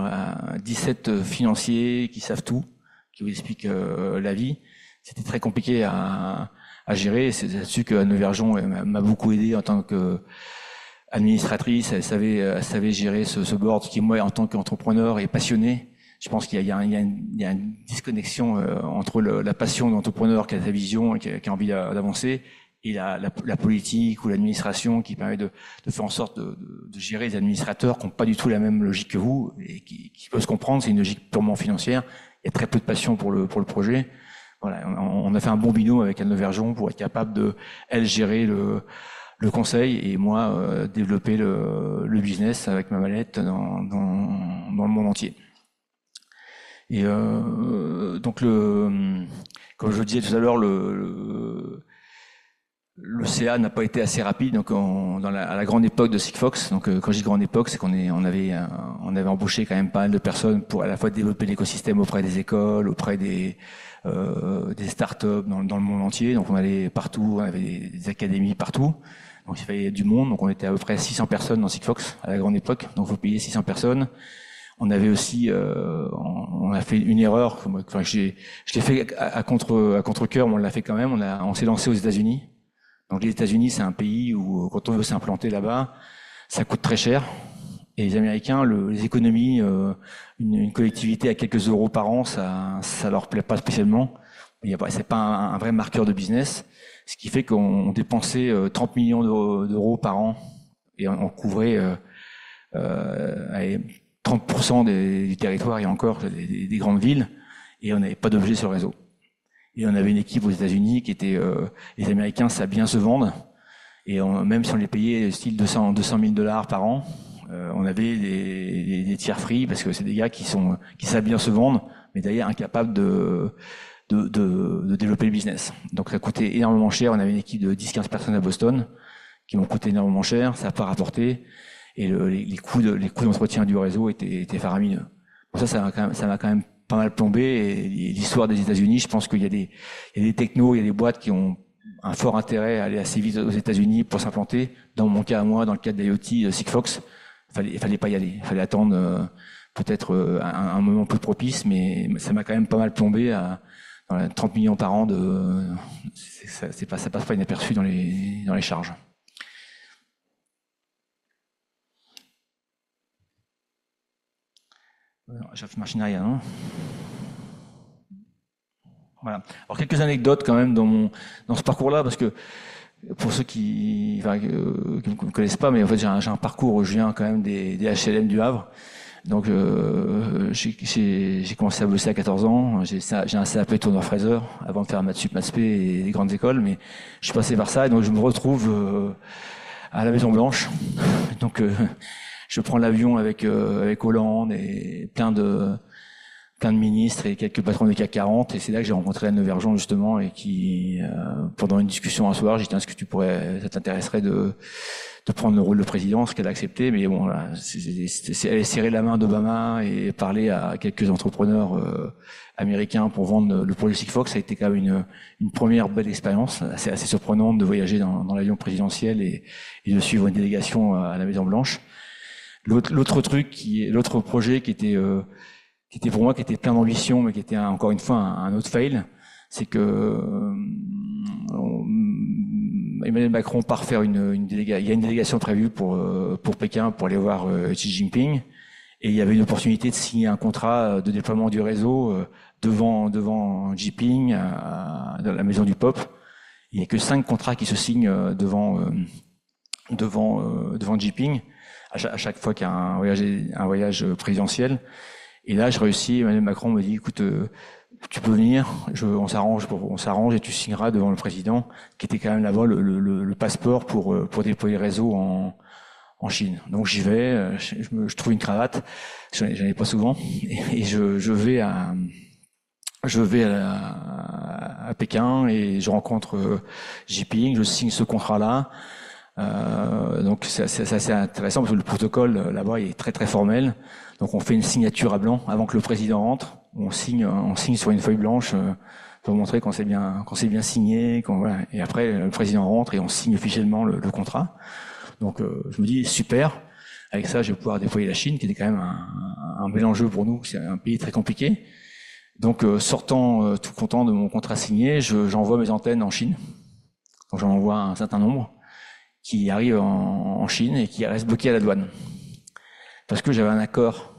17 financiers qui savent tout, qui vous expliquent la vie. C'était très compliqué à gérer. C'est là-dessus que Anne Verjon m'a beaucoup aidé en tant que administratrice. Elle savait gérer ce board qui, moi, en tant qu'entrepreneur et passionné, je pense qu'il y a une disconnexion entre la passion de l'entrepreneur qui a sa vision et qui a envie d'avancer, et la politique ou l'administration qui permet de faire en sorte de gérer les administrateurs qui n'ont pas du tout la même logique que vous et qui peut se comprendre. C'est une logique purement financière. Il y a très peu de passion pour le projet. Voilà, on a fait un bon binôme avec Anne Verjon pour être capable de, elle, gérer le conseil et moi développer le business avec ma mallette dans le monde entier. Et donc comme je le disais tout à l'heure, le CA n'a pas été assez rapide. Donc à la grande époque de Sigfox, donc quand je dis grande époque, c'est qu'on avait embauché quand même pas mal de personnes pour à la fois développer l'écosystème auprès des écoles, auprès des startups dans le monde entier. Donc on allait partout, on avait des académies partout. Donc il fallait du monde. Donc on était à peu près 600 personnes dans Sigfox à la grande époque. Donc il faut payer 600 personnes. On avait aussi, on a fait une erreur. Enfin, je l'ai fait à contre-cœur, mais on l'a fait quand même. On s'est lancé aux États-Unis. Donc les États-Unis, c'est un pays où quand on veut s'implanter là-bas, ça coûte très cher. Et les Américains, les économies, une collectivité à quelques euros par an, ça leur plaît pas spécialement. C'est pas un vrai marqueur de business. Ce qui fait qu'on dépensait 30 millions d'euros par an et on couvrait 30% du territoire et encore des grandes villes, et on n'avait pas d'objet sur le réseau. Et on avait une équipe aux États-Unis qui était, les Américains savent bien se vendre, et même si on les payait style 200 000 $ par an, on avait des tiers free parce que c'est des gars qui savent bien se vendre, mais d'ailleurs incapables de développer le business. Donc ça coûtait énormément cher. On avait une équipe de 10-15 personnes à Boston qui m'ont coûté énormément cher, ça n'a pas rapporté, et les coûts d'entretien du réseau étaient faramineux. Bon, ça m'a quand même pas mal plombé, et l'histoire des États-Unis, je pense qu'il y a des technos, il y a des boîtes qui ont un fort intérêt à aller assez vite aux États-Unis pour s'implanter. Dans mon cas à moi, dans le cadre d'IoT, Sigfox, il fallait pas y aller. Il fallait attendre peut-être un moment plus propice, mais ça m'a quand même pas mal plombé dans les 30 millions par an ça passe pas inaperçu dans les charges. J'ai fait machine arrière, non? Voilà. Alors quelques anecdotes quand même dans ce parcours-là, parce que pour ceux qui ne me connaissent pas, mais en fait j'ai un parcours où je viens quand même des HLM du Havre. Donc j'ai commencé à bosser à 14 ans. J'ai un CAP tourneur fraiseur avant de faire maths sup, maths spé et des grandes écoles, mais je suis passé par ça, et donc je me retrouve à la Maison Blanche. Donc je prends l'avion avec Hollande et plein de ministres et quelques patrons du CAC 40, et c'est là que j'ai rencontré Anne Verjon justement, et qui pendant une discussion un soir, j'ai dit est-ce que ça t'intéresserait de prendre le rôle de président, ce qu'elle a accepté. Mais bon, là, elle a serré la main d'Obama et parlé à quelques entrepreneurs américains pour vendre le projet Sigfox. Ça a été quand même une première belle expérience, assez surprenante de voyager dans l'avion présidentiel et de suivre une délégation à la Maison Blanche. L'autre projet qui était pour moi, qui était plein d'ambition, mais qui était encore une fois un autre fail, c'est que Emmanuel Macron part faire il y a une délégation prévue pour Pékin pour aller voir Xi Jinping, et il y avait une opportunité de signer un contrat de déploiement du réseau devant Jinping dans la maison du Pop. Il n'y a que 5 contrats qui se signent devant Jinping à chaque fois qu'il y a un voyage présidentiel. Et là, je réussis. Emmanuel Macron me dit, écoute, tu peux venir, on s'arrange et tu signeras devant le président, qui était quand même là-bas le passeport pour déployer le réseau en Chine. Donc j'y vais, je trouve une cravate, j'en ai pas souvent, et je vais à Pékin et je rencontre Jinping, je signe ce contrat-là. Donc c'est assez intéressant parce que le protocole là-bas est très très formel. Donc on fait une signature à blanc avant que le président rentre. On signe sur une feuille blanche pour montrer qu'on s'est bien signé. Voilà. Et après le président rentre et on signe officiellement le contrat. Donc je me dis super. Avec ça, je vais pouvoir déployer la Chine, qui était quand même un bel enjeu pour nous. C'est un pays très compliqué. Donc sortant tout content de mon contrat signé, j'envoie mes antennes en Chine. Donc j'en envoie un certain nombre qui arrivent en Chine et qui restent bloqués à la douane. Parce que j'avais un accord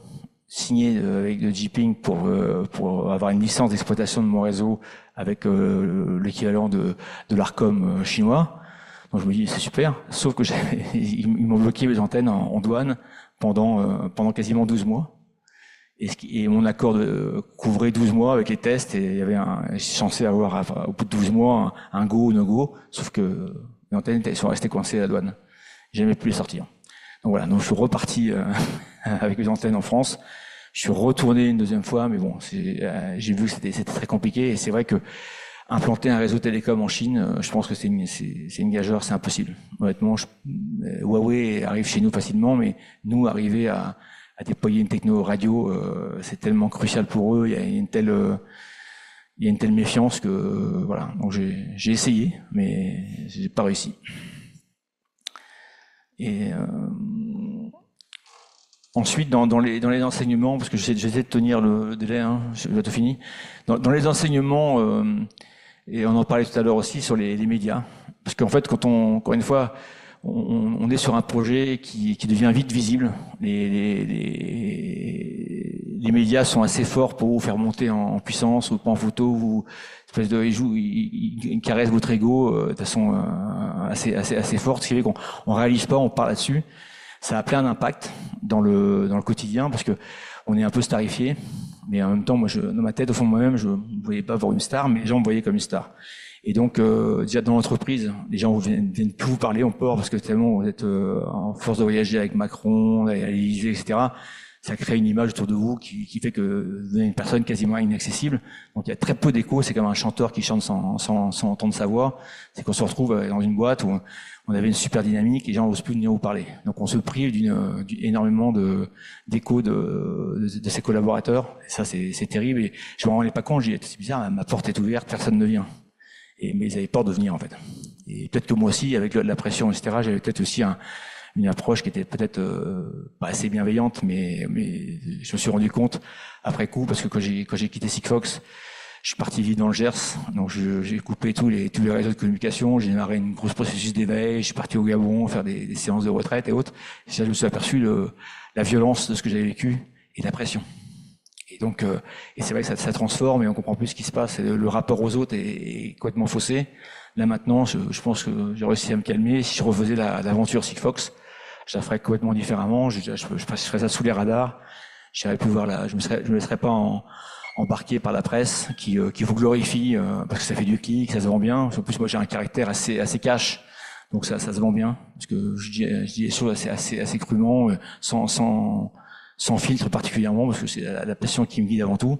signé avec le Jinping pour avoir une licence d'exploitation de mon réseau avec l'équivalent de l'Arcom chinois. Donc je me dis c'est super, sauf que ils m'ont bloqué mes antennes en douane pendant quasiment 12 mois. Et mon accord couvrait 12 mois avec les tests et il y avait j'étais censé avoir au bout de 12 mois un go ou no go, sauf que les antennes sont restées coincées à la douane. J'ai jamais pu les sortir. Donc voilà, donc je suis reparti avec les antennes en France. Je suis retourné une deuxième fois, mais bon, j'ai vu que c'était très compliqué et c'est vrai que implanter un réseau télécom en Chine, je pense que c'est une gageure, c'est impossible. Honnêtement, Huawei arrive chez nous facilement, mais nous arriver à déployer une techno radio, c'est tellement crucial pour eux. Il y a une telle méfiance que voilà. Donc j'ai essayé, mais j'ai pas réussi. Et ensuite, dans les enseignements, parce que j'essaie de tenir le délai, hein, j'ai bientôt fini. Dans les enseignements, et on en parlait tout à l'heure aussi sur les médias, parce qu'en fait, encore une fois, on est sur un projet qui devient vite visible. Les médias sont assez forts pour vous faire monter en puissance, ou pas en photo, ou ils caressent votre ego de façon assez forte, ce qui fait qu'on réalise pas, on parle là-dessus. Ça a plein d'impact dans le quotidien parce que on est un peu starifié, mais en même temps, moi, dans ma tête, au fond de moi-même, je ne voyais pas voir une star, mais les gens me voyaient comme une star. Et donc, déjà dans l'entreprise, les gens viennent plus vous parler, ont peur parce que tellement vous êtes en force de voyager avec Macron, à l'Élysée, etc. Ça crée une image autour de vous qui fait que vous êtes une personne quasiment inaccessible. Donc il y a très peu d'écho, c'est comme un chanteur qui chante sans entendre sa voix. C'est qu'on se retrouve dans une boîte où on avait une super dynamique et les gens n'osent plus venir vous parler. Donc on se prive énormément d'écho de ses collaborateurs. Et ça c'est terrible et je me rendais pas compte, j'ai dit c'est bizarre, ma porte est ouverte, personne ne vient. Mais ils avaient peur de venir en fait. Et peut-être que moi aussi, avec la pression, etc., j'avais peut-être aussi une approche qui était peut-être pas assez bienveillante, mais je me suis rendu compte après coup, parce que quand j'ai quitté Sigfox, je suis parti vivre dans le Gers, donc j'ai coupé tous les réseaux de communication, j'ai démarré une grosse processus d'éveil, je suis parti au Gabon faire des séances de retraite et autres. Et ça, je me suis aperçu la violence de ce que j'avais vécu et la pression. Et donc, et c'est vrai que ça transforme et on comprend plus ce qui se passe. Le rapport aux autres est complètement faussé. Là maintenant, je pense que j'ai réussi à me calmer. Si je refaisais l'aventure Sigfox, je la ferais complètement différemment. Je ferais ça sous les radars. J'irais plus voir je me laisserais pas embarqué par la presse qui vous glorifie parce que ça fait du clic, ça se vend bien. En plus, moi j'ai un caractère assez cash, donc ça se vend bien parce que je dis les choses assez crûment, sans filtre particulièrement, parce que c'est la passion qui me guide avant tout.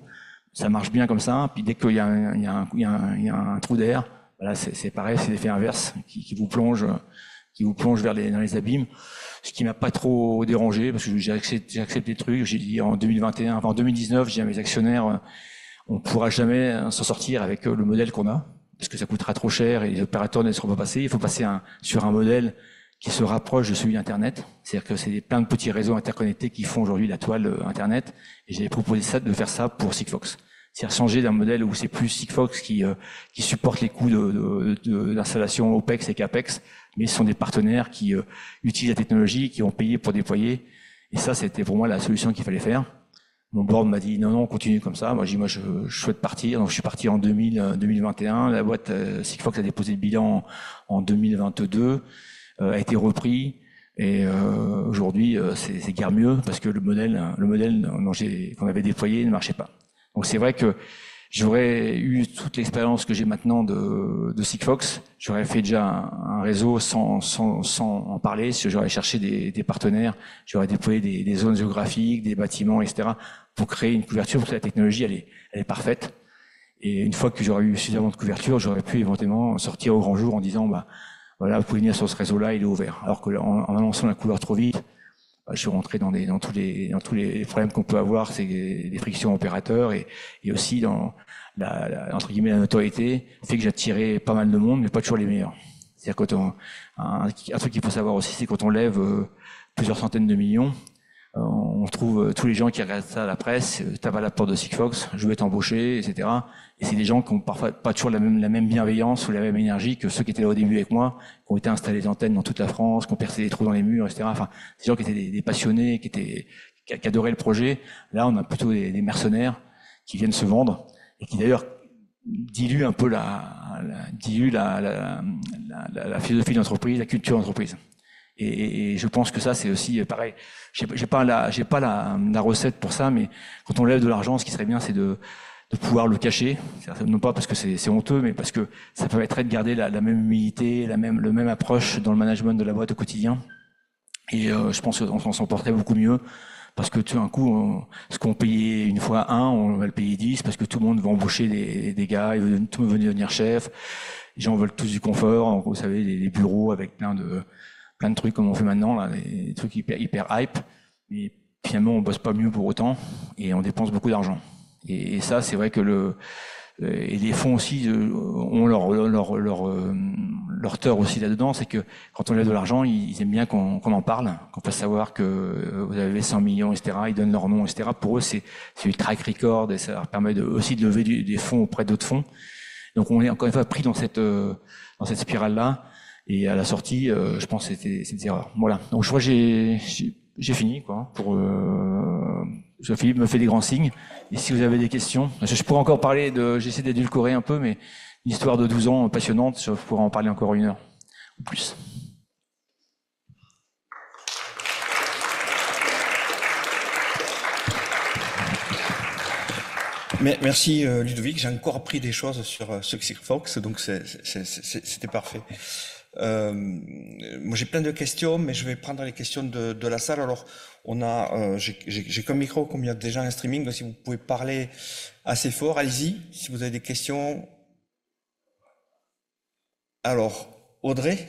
Ça marche bien comme ça. Puis dès qu'il y a un trou d'air, voilà, c'est pareil, c'est l'effet inverse qui vous plonge dans les abîmes. Ce qui m'a pas trop dérangé, parce que j'ai accepté le truc. J'ai dit en 2019, j'ai dit à mes actionnaires, on pourra jamais s'en sortir avec le modèle qu'on a, parce que ça coûtera trop cher et les opérateurs ne seront pas passés. Il faut passer sur un modèle qui se rapproche de celui d'Internet. C'est-à-dire que c'est plein de petits réseaux interconnectés qui font aujourd'hui la toile Internet. Et j'avais proposé de faire ça pour Sigfox. C'est-à-dire changer d'un modèle où c'est plus Sigfox qui supporte les coûts d'installation OPEX et CAPEX, mais ce sont des partenaires qui utilisent la technologie, qui ont payé pour déployer. Et ça, c'était pour moi la solution qu'il fallait faire. Mon board m'a dit non, on continue comme ça. Moi, j'ai dit moi, je souhaite partir. Donc, je suis parti en 2021. La boîte Sigfox a déposé le bilan en 2022, a été repris. Et aujourd'hui, c'est guère mieux parce que le modèle qu'on avait déployé ne marchait pas. Donc c'est vrai que j'aurais eu toute l'expérience que j'ai maintenant de Sigfox, j'aurais fait déjà un réseau sans en parler, j'aurais cherché des partenaires, j'aurais déployé des zones géographiques, des bâtiments, etc. pour créer une couverture, parce que la technologie, elle est parfaite. Et une fois que j'aurais eu suffisamment de couverture, j'aurais pu éventuellement sortir au grand jour en disant, bah, voilà, vous pouvez venir sur ce réseau-là, il est ouvert. Alors que en annonçant la couleur trop vite, je suis rentré dans tous les problèmes qu'on peut avoir, c'est des frictions opérateurs et aussi dans entre guillemets la notoriété fait que j'ai attiré pas mal de monde, mais pas toujours les meilleurs. C'est-à-dire quand un truc qu'il faut savoir aussi, c'est quand on lève plusieurs centaines de millions, on trouve tous les gens qui regardent ça à la presse, tape à la porte de Sigfox, je vais t'embaucher, etc. Et c'est des gens qui ont parfois pas toujours la même bienveillance ou la même énergie que ceux qui étaient là au début avec moi, qui ont été installés des antennes dans toute la France, qui ont percé des trous dans les murs, etc. Enfin, des gens qui étaient des passionnés, qui adoraient le projet. Là, on a plutôt des mercenaires qui viennent se vendre et qui d'ailleurs diluent un peu la philosophie de l'entreprise, la culture d'entreprise. Et je pense que ça, c'est aussi pareil. J'ai pas la recette pour ça, mais quand on lève de l'argent, ce qui serait bien, c'est de pouvoir le cacher. Non pas parce que c'est honteux, mais parce que ça permettrait de garder la même humilité, le même approche dans le management de la boîte au quotidien. Et je pense qu'on s'en porterait beaucoup mieux. Parce que tout d'un coup, ce qu'on payait une fois 1, on va le payer 10, parce que tout le monde va embaucher des gars, tout le monde veut devenir chef. Les gens veulent tous du confort. Vous savez, les bureaux avec plein de trucs comme on fait maintenant, là, des trucs hyper hype, mais finalement on bosse pas mieux pour autant et on dépense beaucoup d'argent. Et ça, c'est vrai que et les fonds aussi ont leur tort aussi là-dedans, c'est que quand on lève de l'argent, ils aiment bien qu'on en parle, qu'on fasse savoir que vous avez 100 millions, etc. Ils donnent leur nom, etc. Pour eux, c'est du track record et ça leur permet aussi de lever des fonds auprès d'autres fonds. Donc on est encore une fois pris dans cette spirale-là. Et à la sortie, je pense que c'était des erreurs. Voilà. Donc je crois que j'ai fini, quoi. Philippe me fait des grands signes. Et si vous avez des questions, je pourrais encore parler j'essaie d'édulcorer un peu, mais une histoire de 12 ans passionnante, je pourrais en parler encore 1 heure ou plus. Merci Ludovic, j'ai encore appris des choses sur Sigfox, donc c'était parfait. Moi j'ai plein de questions, mais je vais prendre les questions de la salle. Alors j'ai comme micro comme il y a déjà un streaming, donc si vous pouvez parler assez fort, allez-y. Si vous avez des questions. Alors Audrey.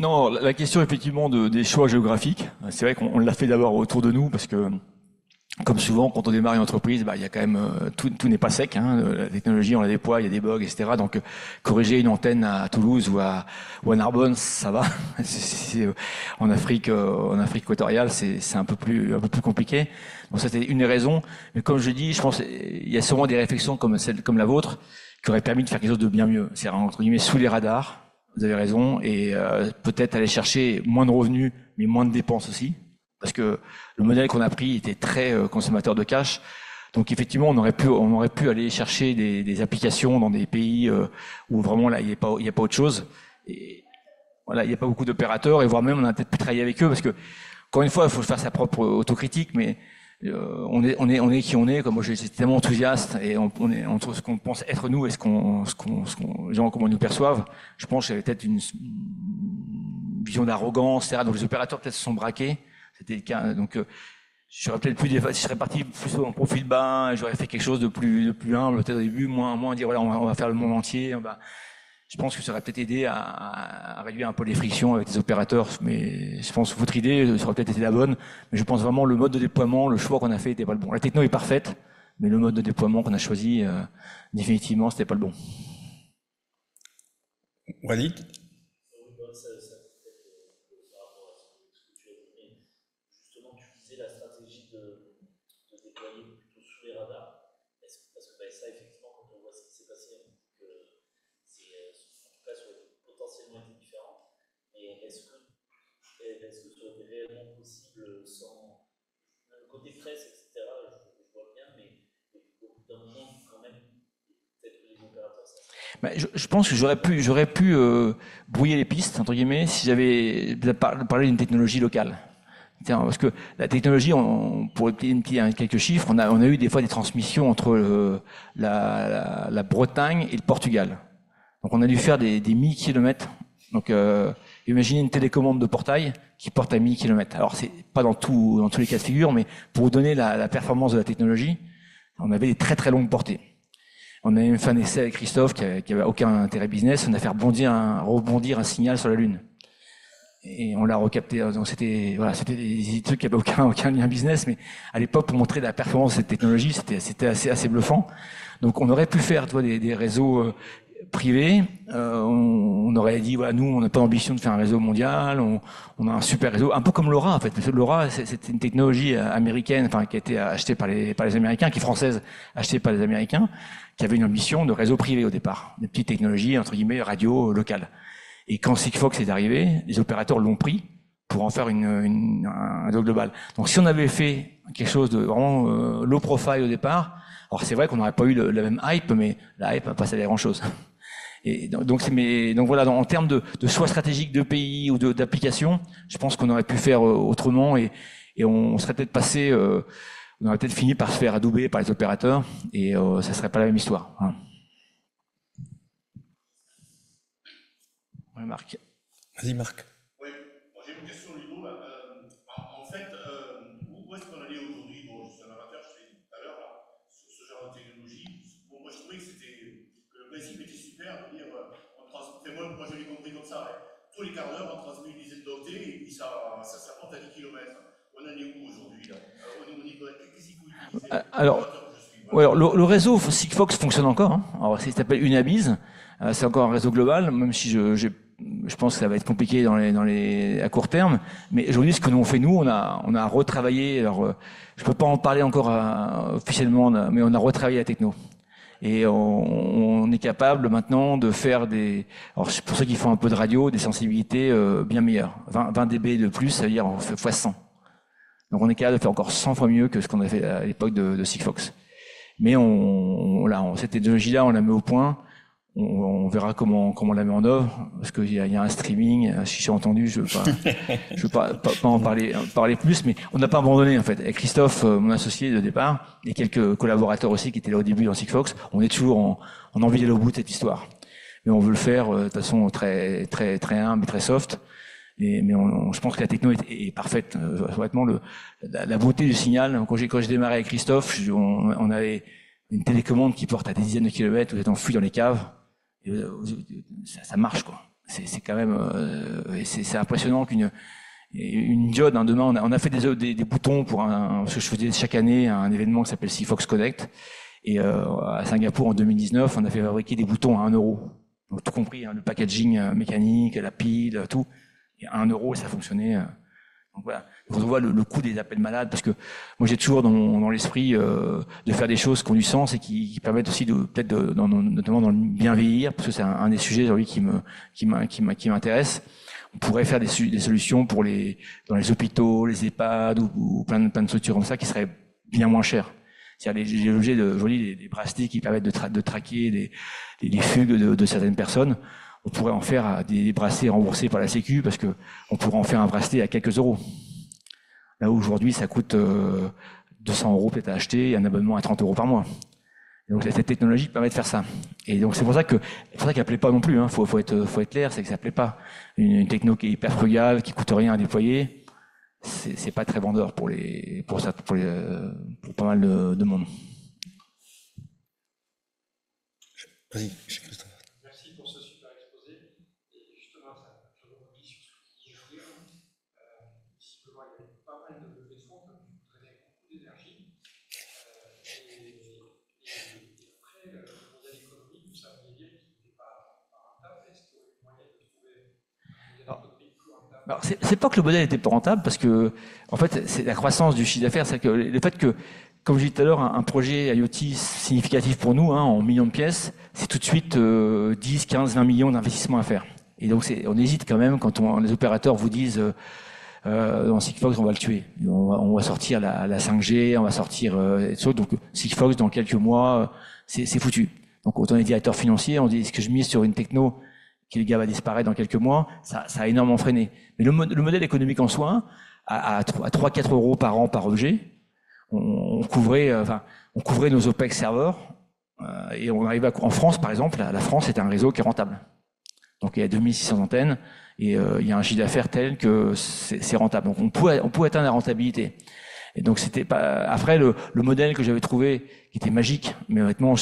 Non, la question effectivement des choix géographiques, c'est vrai qu'on l'a fait d'abord autour de nous parce que, comme souvent, quand on démarre une entreprise, il y a quand même tout n'est pas sec. La technologie, on la déploie, il y a des bugs, etc. Donc, corriger une antenne à Toulouse ou à Narbonne, ça va. En Afrique équatoriale, c'est un peu plus compliqué. Donc, c'était une des raisons. Mais comme je dis, je pense il y a sûrement des réflexions comme la vôtre qui auraient permis de faire quelque chose de bien mieux. C'est entre guillemets sous les radars. Vous avez raison, et peut-être aller chercher moins de revenus, mais moins de dépenses aussi, parce que le modèle qu'on a pris était très consommateur de cash. Donc effectivement, on aurait pu aller chercher des applications dans des pays où vraiment là il y a pas autre chose. Et voilà, il y a pas beaucoup d'opérateurs, et voire même on a peut-être pu travailler avec eux, parce que encore une fois, il faut faire sa propre autocritique, mais on est qui on est. Comme moi, j'étais tellement enthousiaste et on est entre ce qu'on pense être nous et les gens comment ils nous perçoivent. Je pense que j'avais peut-être une vision d'arrogance, etc. Donc les opérateurs peut-être se sont braqués. C'était le cas. Donc j'aurais peut-être je serais parti plus en profil bas. J'aurais fait quelque chose de plus humble peut-être au début, moins dire voilà on va faire le monde entier. Je pense que ça aurait peut-être aidé à réduire un peu les frictions avec les opérateurs, mais je pense que votre idée, ça aurait peut-être été la bonne, mais je pense vraiment le mode de déploiement, le choix qu'on a fait était pas le bon. La techno est parfaite, Mais le mode de déploiement qu'on a choisi, définitivement, c'était pas le bon. Walid? Est-ce que ça aurait été réellement possible sans le côté presse, etc. Je vois bien, mais au bout d'un moment, quand même, peut-être que les opérateurs. Je pense que j'aurais pu brouiller les pistes entre guillemets si j'avais parlé d'une technologie locale. Parce que la technologie, pour quelques chiffres, on a eu des fois des transmissions entre la Bretagne et le Portugal. Donc on a dû faire des 1000 kilomètres. Donc imaginez une télécommande de portail qui porte à 1000 kilomètres. Alors c'est pas dans tous les cas de figure, mais pour vous donner la performance de la technologie, on avait des très très longues portées. On a même fait un essai avec Christophe qui avait aucun intérêt business. On a fait rebondir un signal sur la Lune. Et on l'a recapté. Donc c'était des trucs qui avaient aucun lien business, mais à l'époque pour montrer la performance de cette technologie, c'était assez bluffant. Donc on aurait pu faire des réseaux privés. On aurait dit voilà, nous on n'a pas ambition de faire un réseau mondial. On a un super réseau, un peu comme LoRa en fait. Parce que LoRa c'est une technologie américaine, enfin qui a été achetée par les Américains, qui est française, achetée par les Américains, qui avait une ambition de réseau privé au départ, des petites technologies entre guillemets radio locales. Et quand Sigfox est arrivé, les opérateurs l'ont pris pour en faire un réseau global. Donc si on avait fait quelque chose de vraiment low profile au départ, alors c'est vrai qu'on n'aurait pas eu la même hype, mais la hype n'a pas servi à grand chose. Et donc voilà, en termes de choix stratégique de pays ou d'application, je pense qu'on aurait pu faire autrement et on serait peut-être passé, on aurait peut-être fini par se faire adouber par les opérateurs et ça serait pas la même histoire. Voilà. Ouais, Marc. Vas-y, Marc. Oui, j'ai une question, Ludo. En fait, où est-ce qu'on en est aujourd'hui? Bon, je suis un amateur, je l'ai dit tout à l'heure, là, sur ce genre de technologie. Bon, moi, je trouvais que le principe était super de dire, moi, je l'ai compris comme ça. Hein. Tous les quarts d'heure, on transmet une dizaine d'octets et puis ça porte à 10 km. On en est où aujourd'hui? Qu'est-ce qu'il faut utiliser? Alors, le réseau Sigfox fonctionne encore. Hein. Alors, ça s'appelle Unabiz. C'est encore un réseau global, même si je pense que ça va être compliqué à court terme. Mais aujourd'hui, ce que nous on fait, on a retravaillé. Alors, je peux pas en parler encore officiellement, mais on a retravaillé la techno. Et on est capable maintenant de faire alors pour ceux qui font un peu de radio, des sensibilités bien meilleures. 20 dB de plus, ça veut dire fois 100. Donc on est capable de faire encore 100 fois mieux que ce qu'on a fait à l'époque de Sigfox. Mais cette technologie-là, on la met au point. On verra comment on la met en œuvre, parce qu'il y a un streaming. Si j'ai entendu, je veux pas en parler plus, mais on n'a pas abandonné en fait. Avec Christophe, mon associé de départ, et quelques collaborateurs aussi qui étaient là au début dans Sigfox, on est toujours en envie d'aller au bout de cette histoire. Mais on veut le faire de façon très très très humble et très soft. Mais je pense que la techno est parfaite. Honnêtement, la beauté du signal. Quand j'ai démarré avec Christophe, on avait une télécommande qui porte à des dizaines de kilomètres. Vous êtes enfui dans les caves. Et ça marche quoi. C'est quand même c'est impressionnant qu'une diode. Hein, demain, on a fait des boutons parce que je faisais chaque année un événement qui s'appelle Sigfox Connect. Et à Singapour en 2019, on a fait fabriquer des boutons à 1 €. Donc tout compris, hein, le packaging mécanique, la pile, tout. Et à 1 € ça fonctionnait. Donc voilà. Quand on voit le coût des appels malades, parce que moi j'ai toujours dans l'esprit de faire des choses qui ont du sens et qui permettent aussi notamment dans le bien vieillir, parce que c'est un des sujets aujourd'hui qui m'intéresse. On pourrait faire des solutions dans les hôpitaux, les EHPAD ou plein de structures comme ça qui seraient bien moins chères. C'est-à-dire les objets des bracelets qui permettent de traquer les fugues de certaines personnes. On pourrait en faire des bracelets remboursés par la Sécu parce que on pourrait en faire un bracelet à quelques euros. Là où aujourd'hui ça coûte 200 € peut-être à acheter et un abonnement à 30 € par mois. Et donc cette technologie permet de faire ça. Et donc c'est pour ça qu'elle plaît pas non plus. Hein. Faut être clair, c'est que ça plaît pas. Une techno qui est hyper frugale, qui coûte rien à déployer, c'est pas très vendeur pour pas mal de monde. Vas-y, Christophe. Merci pour ce super exposé. Et justement, je rebondis sur ce que vous dites. Visiblement, il y a pas mal de levées de fonds, vous drainez beaucoup d'énergie. Et Alors, c'est pas que le modèle était pas rentable, parce que, en fait, c'est la croissance du chiffre d'affaires, c'est que le fait que, comme je disais tout à l'heure, un projet IoT significatif pour nous, en millions de pièces, c'est tout de suite 10, 15, 20 millions d'investissements à faire. Et donc, on hésite quand même quand les opérateurs vous disent dans Sigfox, on va le tuer. On va sortir la 5G, on va sortir des choses. Donc, Sigfox, dans quelques mois, c'est foutu. Donc, quand on est directeur financier, on dit, est-ce que je mise sur une techno qui, le gars, va disparaître dans quelques mois? Ça a énormément freiné. Mais le modèle économique en soi, à 3-4 euros par an par objet, on couvrait nos OPEX serveurs, et on arrivait en France, par exemple, la France est un réseau qui est rentable. Donc il y a 2600 antennes, et il y a un chiffre d'affaires tel que c'est rentable. Donc on pouvait atteindre la rentabilité. Et donc c'était pas. Après le modèle que j'avais trouvé, qui était magique, mais honnêtement,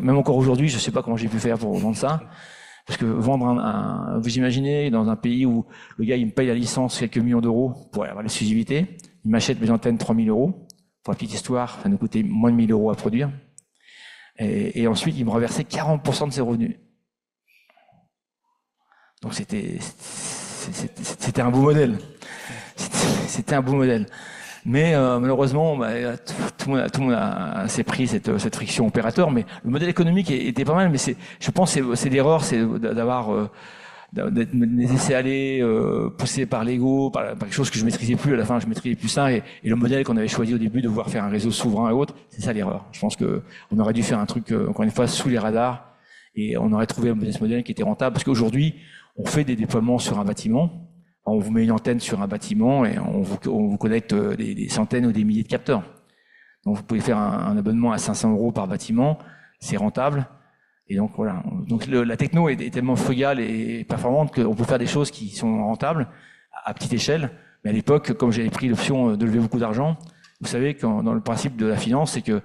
même encore aujourd'hui, je sais pas comment j'ai pu faire pour vendre ça. Parce que vendre vous imaginez, dans un pays où le gars, il me paye la licence quelques millions d'euros pour avoir l'exclusivité, il m'achète mes antennes 3000 euros. Pour la petite histoire, ça nous coûtait moins de 1000 euros à produire. Et ensuite, il me reversait 40% de ses revenus. Donc c'était un beau modèle. C'était un beau modèle. Mais malheureusement, tout le monde s'est pris cette friction opérateur. Mais le modèle économique était pas mal. Mais je pense que c'est l'erreur, c'est d'avoir d'être laissé aller, poussé par l'ego, par quelque chose que je maîtrisais plus. À la fin, je maîtrisais plus ça. Et le modèle qu'on avait choisi au début de vouloir faire un réseau souverain et autres, c'est ça l'erreur. Je pense que on aurait dû faire un truc encore une fois sous les radars, et on aurait trouvé un business model qui était rentable. Parce qu'aujourd'hui, on fait des déploiements sur un bâtiment. On vous met une antenne sur un bâtiment et on vous connecte des centaines ou des milliers de capteurs. Donc vous pouvez faire un abonnement à 500 euros par bâtiment, c'est rentable. Et donc voilà. Donc la techno est tellement frugale et performante qu'on peut faire des choses qui sont rentables à petite échelle. Mais à l'époque, comme j'avais pris l'option de lever beaucoup d'argent, vous savez que dans le principe de la finance, c'est que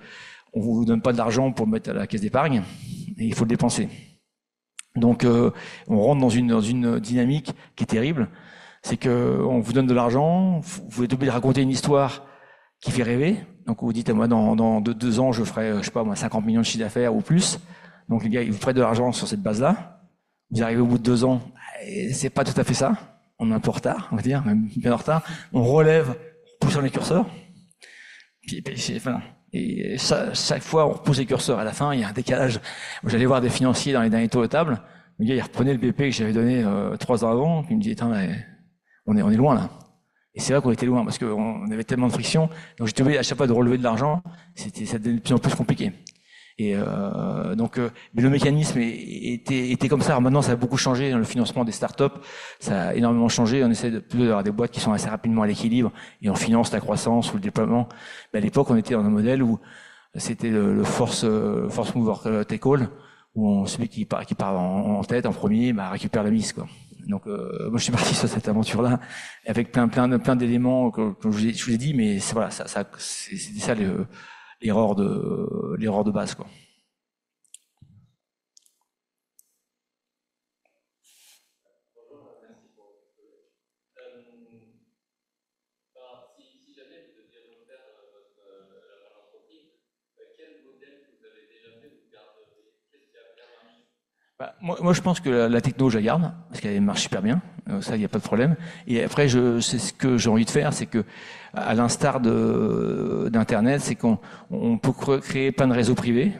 on vous donne pas de l'argent pour le mettre à la caisse d'épargne, et il faut le dépenser. Donc on rentre dans une dynamique qui est terrible. C'est que on vous donne de l'argent, vous êtes obligé de raconter une histoire qui fait rêver. Donc vous dites, moi dans 2 ans, je ferai, je sais pas moi, 50 millions de chiffre d'affaires ou plus. Donc les gars, ils vous prêtent de l'argent sur cette base-là. Vous arrivez au bout de 2 ans, et c'est pas tout à fait ça. On est un peu en retard, on va dire, même bien en retard. On relève, poussant les curseurs. Et chaque fois, on repousse les curseurs. À la fin, il y a un décalage. J'allais voir des financiers dans les derniers tours de table. Le gars, il reprenait le BP que j'avais donné 3 ans avant. Puis il me dit, attends, on est loin là. Et c'est vrai qu'on était loin parce qu'on avait tellement de friction. Donc j'étais obligé à chaque fois de relever de l'argent. Ça devenait de plus en plus compliqué. Et mais le mécanisme était comme ça. Alors maintenant, ça a beaucoup changé dans le financement des startups. Ça a énormément changé. On essaie d'avoir des boîtes qui sont assez rapidement à l'équilibre et on finance la croissance ou le déploiement. Mais à l'époque, on était dans un modèle où c'était le force mover take all, où celui qui part en tête en premier, récupère la mise, quoi. Donc moi je suis parti sur cette aventure-là avec plein d'éléments que je vous ai dit, mais voilà, c'était ça l'erreur de base, quoi. Si jamais vous deviez refaire votre entreprise, quel modèle vous avez déjà fait vous garderiez? Qu'est-ce qui a bien marché? Moi, je pense que la techno, je la garde, parce qu'elle marche super bien. Ça, il n'y a pas de problème. Et après, c'est ce que j'ai envie de faire, c'est que, à l'instar d'Internet, c'est qu'on peut créer plein de réseaux privés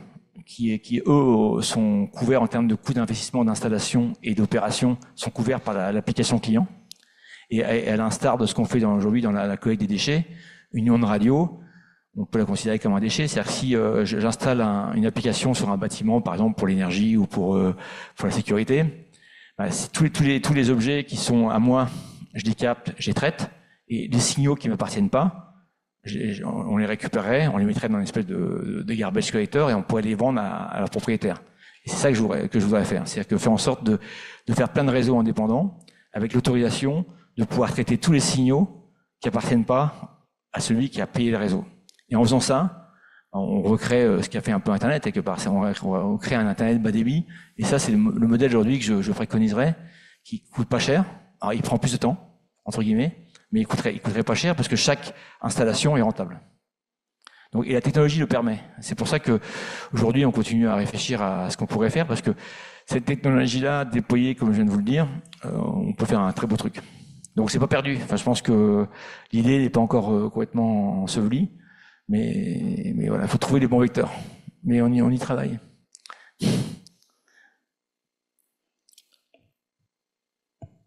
qui eux, sont couverts en termes de coûts d'investissement, d'installation et d'opération, sont couverts par l'application client. Et à l'instar de ce qu'on fait aujourd'hui dans la collecte des déchets, une onde radio, on peut la considérer comme un déchet. C'est-à-dire que si j'installe une application sur un bâtiment, par exemple pour l'énergie ou pour la sécurité, tous les objets qui sont à moi, je les capte, je les traite, et les signaux qui ne m'appartiennent pas, on les récupérerait, on les mettrait dans une espèce de garbage collector et on pourrait les vendre à leur propriétaire. Et c'est ça que je voudrais faire. C'est-à-dire que faire en sorte de faire plein de réseaux indépendants avec l'autorisation de pouvoir traiter tous les signaux qui appartiennent pas à celui qui a payé le réseau. Et en faisant ça, on recrée ce qu'a fait un peu Internet, quelque part. On crée un Internet bas débit. Et ça, c'est le modèle aujourd'hui que je préconiserais, qui coûte pas cher. Alors, il prend plus de temps, entre guillemets, mais il coûterait pas cher parce que chaque installation est rentable. Donc, et la technologie le permet. C'est pour ça que aujourd'hui, on continue à réfléchir à ce qu'on pourrait faire, parce que cette technologie-là, déployée, comme je viens de vous le dire, on peut faire un très beau truc. Donc c'est pas perdu. Enfin, je pense que l'idée n'est pas encore complètement ensevelie, mais voilà, il faut trouver les bons vecteurs. Mais on y travaille.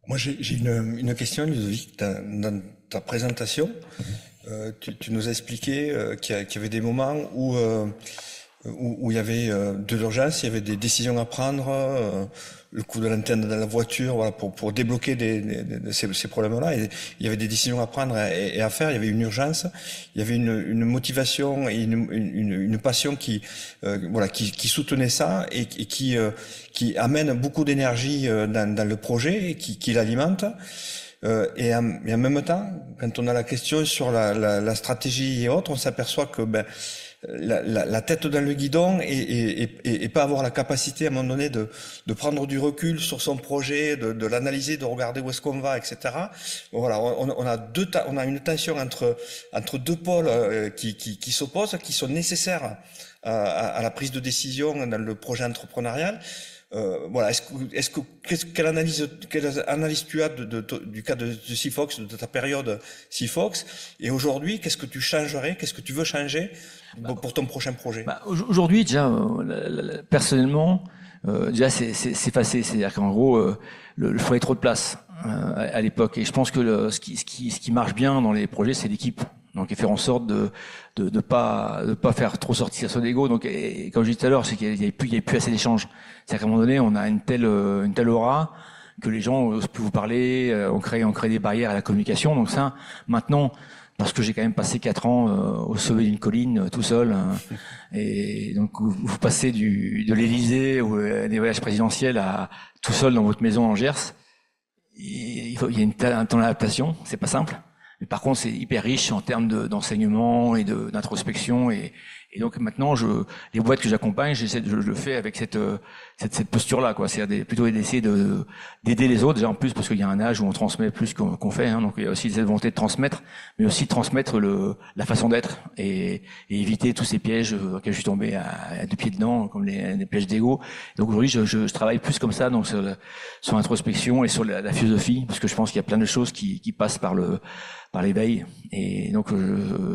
Moi, j'ai une question, Ludovic. Dans ta présentation, tu nous as expliqué qu'il y avait des moments où il y avait de l'urgence, il y avait des décisions à prendre, le coup de l'antenne dans la voiture, voilà, pour débloquer ces problèmes-là. Et il y avait des décisions à prendre et à faire. Il y avait une urgence, il y avait une motivation et une passion qui soutenait ça et qui amène beaucoup d'énergie dans le projet et qui l'alimente. Et en même temps, quand on a la question sur la stratégie et autres, on s'aperçoit que la tête dans le guidon et pas avoir la capacité à un moment donné de prendre du recul sur son projet, de l'analyser, de regarder où est-ce qu'on va, etc. Bon, voilà, on a une tension entre deux pôles qui s'opposent, qui sont nécessaires à la prise de décision dans le projet entrepreneurial. Voilà, quelle analyse tu as du cas de Sifox, de ta période Sifox, et aujourd'hui, qu'est-ce que tu changerais, qu'est-ce que tu veux changer pour ton prochain projet? Aujourd'hui, déjà, personnellement, déjà c'est passé, c'est-à-dire qu'en gros, il fallait trop de place à l'époque, et je pense que ce qui marche bien dans les projets, c'est l'équipe. Donc, et faire en sorte de pas faire trop sortir son ego. Donc, et comme je disais tout à l'heure, c'est qu'il y avait plus assez d'échanges. C'est-à-dire qu'à un moment donné, on a une telle aura que les gens osent plus vous parler, on crée des barrières à la communication. Donc ça, maintenant, parce que j'ai quand même passé 4 ans au sommet d'une colline tout seul, et donc vous passez de l'Élysée ou des voyages présidentiels à tout seul dans votre maison en Gers, il y a un temps d'adaptation, c'est pas simple. Mais par contre, c'est hyper riche en termes d'enseignement et d'introspection. Et donc maintenant, les boîtes que j'accompagne, je le fais avec cette posture-là, quoi. C'est-à-dire plutôt d'essayer d'aider les autres, déjà en plus parce qu'il y a un âge où on transmet plus qu'on fait. Hein, donc il y a aussi cette volonté de transmettre, mais aussi de transmettre la façon d'être et éviter tous ces pièges auxquels je suis tombé à 2 pieds dedans, comme les pièges d'ego. Donc aujourd'hui, je travaille plus comme ça, donc sur l'introspection et sur la philosophie, parce que je pense qu'il y a plein de choses qui passent par l'éveil. Et donc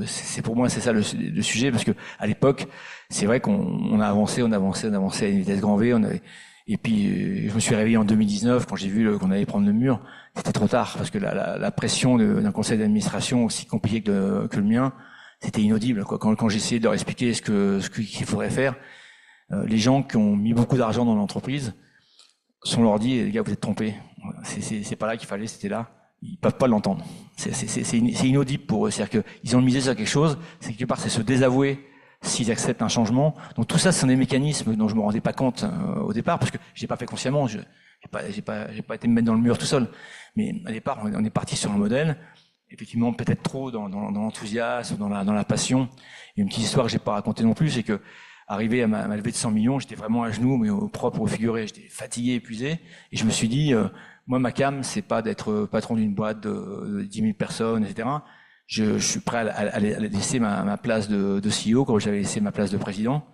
c'est pour moi c'est ça le sujet, parce que à l'époque c'est vrai qu'on a avancé à une vitesse grand V. Et puis je me suis réveillé en 2019 quand j'ai vu qu'on allait prendre le mur. C'était trop tard, parce que la pression d'un conseil d'administration aussi compliqué que le mien, c'était inaudible, quoi. Quand j'essayais de leur expliquer qu'il faudrait faire, les gens qui ont mis beaucoup d'argent dans l'entreprise, on leur dit, les gars, vous êtes trompés. C'est pas là qu'il fallait, c'était là. Ils peuvent pas l'entendre. C'est inaudible pour eux. C'est-à-dire qu'ils ont misé sur quelque chose, c'est quelque part, c'est se désavouer s'ils acceptent un changement. Donc tout ça, ce sont des mécanismes dont je me rendais pas compte au départ, parce que j'ai pas fait consciemment. J'ai pas été me mettre dans le mur tout seul. Mais à départ, on est parti sur un modèle, effectivement, peut-être trop dans l'enthousiasme, dans la passion. Et une petite histoire que j'ai pas racontée non plus, c'est que arrivé à ma levée de 100 millions, j'étais vraiment à genoux, mais au propre, au figuré. J'étais fatigué, épuisé. Et je me suis dit, moi, ma cam, c'est pas d'être patron d'une boîte de 10 000 personnes, etc. Je suis prêt à laisser ma place de CEO, comme j'avais laissé ma place de président,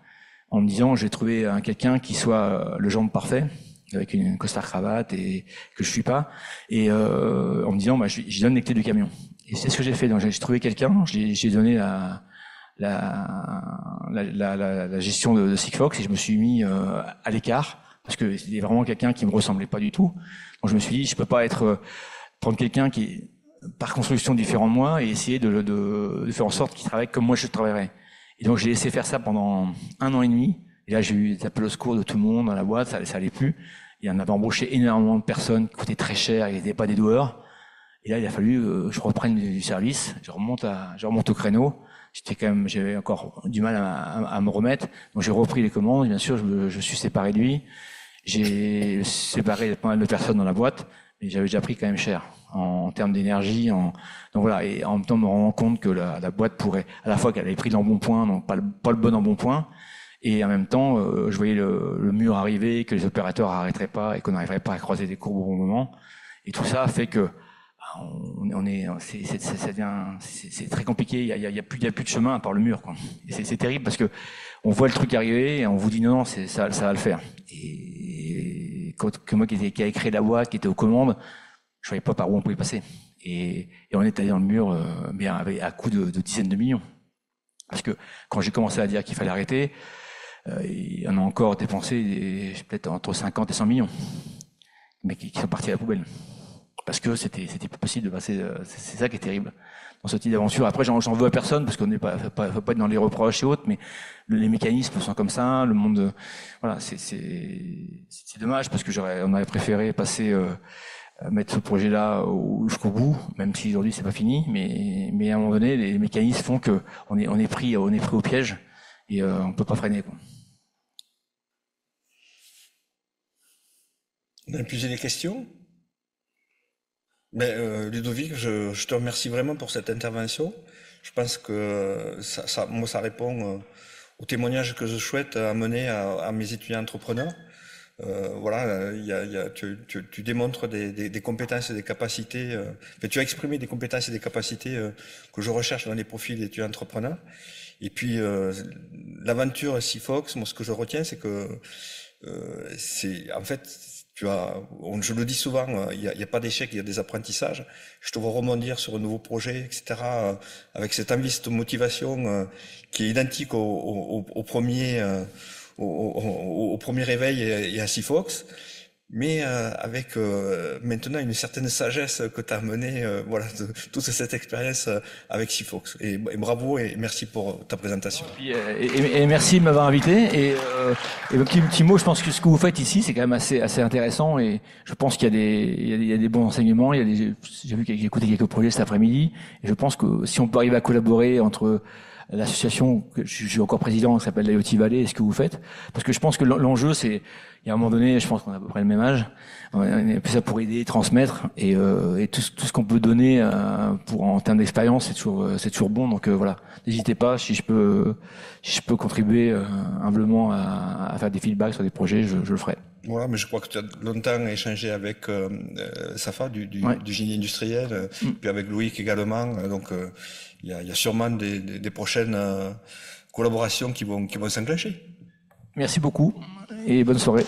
en me disant, je vais trouver quelqu'un qui soit le genre parfait, avec une costard-cravate, et que je suis pas, et en me disant, j'y donne les clés du camion. Et c'est ce que j'ai fait. Donc j'ai trouvé quelqu'un, j'ai donné la gestion de Sigfox, et je me suis mis à l'écart, parce que c'était vraiment quelqu'un qui me ressemblait pas du tout. Donc je me suis dit, je peux pas prendre quelqu'un qui est par construction différent de moi et essayer de faire en sorte qu'il travaille comme moi je travaillerais. Et donc j'ai laissé faire ça pendant 1 an et demi. Et là j'ai eu des appels au secours de tout le monde dans la boîte, ça allait plus. Et on avait embauché énormément de personnes qui coûtaient très cher, et qui n'étaient pas des doueurs. Et là il a fallu je reprenne du service, je remonte au créneau. J'avais encore du mal à me remettre. Donc j'ai repris les commandes, bien sûr, je suis séparé de lui. J'ai séparé pas mal de personnes dans la boîte, mais j'avais déjà pris quand même cher en termes d'énergie. Donc voilà, et en même temps me rendant compte que la boîte pourrait, à la fois qu'elle avait pris l'embonpoint, donc pas le bon embonpoint, et en même temps je voyais le mur arriver, que les opérateurs arrêteraient pas et qu'on n'arriverait pas à croiser des courbes au bon moment. Et tout ça fait que c'est très compliqué. Il y a plus de chemin à part le mur, quoi. Et c'est terrible parce que on voit le truc arriver et on vous dit non, ça va le faire. Et moi qui a créé la boîte, qui était aux commandes, je voyais pas par où on pouvait passer. Et on est allé dans le mur, mais à coût de dizaines de millions. Parce que quand j'ai commencé à dire qu'il fallait arrêter, on a encore dépensé peut-être entre 50 et 100 millions, mais qui sont partis à la poubelle. Parce que c'était plus possible de passer. C'est ça qui est terrible dans ce type d'aventure. Après, j'en veux à personne parce qu'on n'est pas, faut pas être dans les reproches et autres, mais les mécanismes sont comme ça. Le monde, voilà, c'est dommage parce que on aurait préféré passer mettre ce projet-là jusqu'au bout, même si aujourd'hui c'est pas fini, mais à un moment donné, les mécanismes font que on est pris au piège et on peut pas freiner, quoi. On a plus des questions? Ludovic, je te remercie vraiment pour cette intervention. Je pense que moi, ça répond au témoignage que je souhaite amener à mes étudiants entrepreneurs. Voilà, tu démontres des compétences et des capacités. Tu as exprimé des compétences et des capacités que je recherche dans les profils d'étudiants entrepreneurs. Et puis l'aventure Sifox, moi ce que je retiens, c'est que c'est en fait je le dis souvent, il y a pas d'échec, il y a des apprentissages. Je te vois rebondir sur un nouveau projet, etc. Avec cette envie, cette motivation qui est identique au premier réveil et à Sifox, mais avec maintenant une certaine sagesse que tu as amenée, voilà, toute cette expérience avec Sifox. Et bravo et merci pour ta présentation. Et merci de m'avoir invité. Et un petit mot, je pense que ce que vous faites ici, c'est quand même assez intéressant. Et je pense qu'il y a des bons enseignements. J'ai vu qu'il y a écouté quelques projets cet après-midi. Et je pense que si on peut arriver à collaborer entre l'association que je suis encore président, qui s'appelle l'IoT Valley, et ce que vous faites, parce que je pense que l'enjeu, c'est, il y a un moment donné, je pense qu'on a à peu près le même âge, on est plus ça pour aider, transmettre, et tout ce qu'on peut donner en termes d'expérience, c'est toujours bon. Donc voilà, n'hésitez pas, si je peux contribuer humblement à faire des feedbacks sur des projets, je le ferai. Voilà, mais je crois que tu as longtemps échangé avec Safa du génie industriel, puis avec Loïc également. Donc il y a sûrement des prochaines collaborations qui vont s'enclencher. Merci beaucoup et bonne soirée.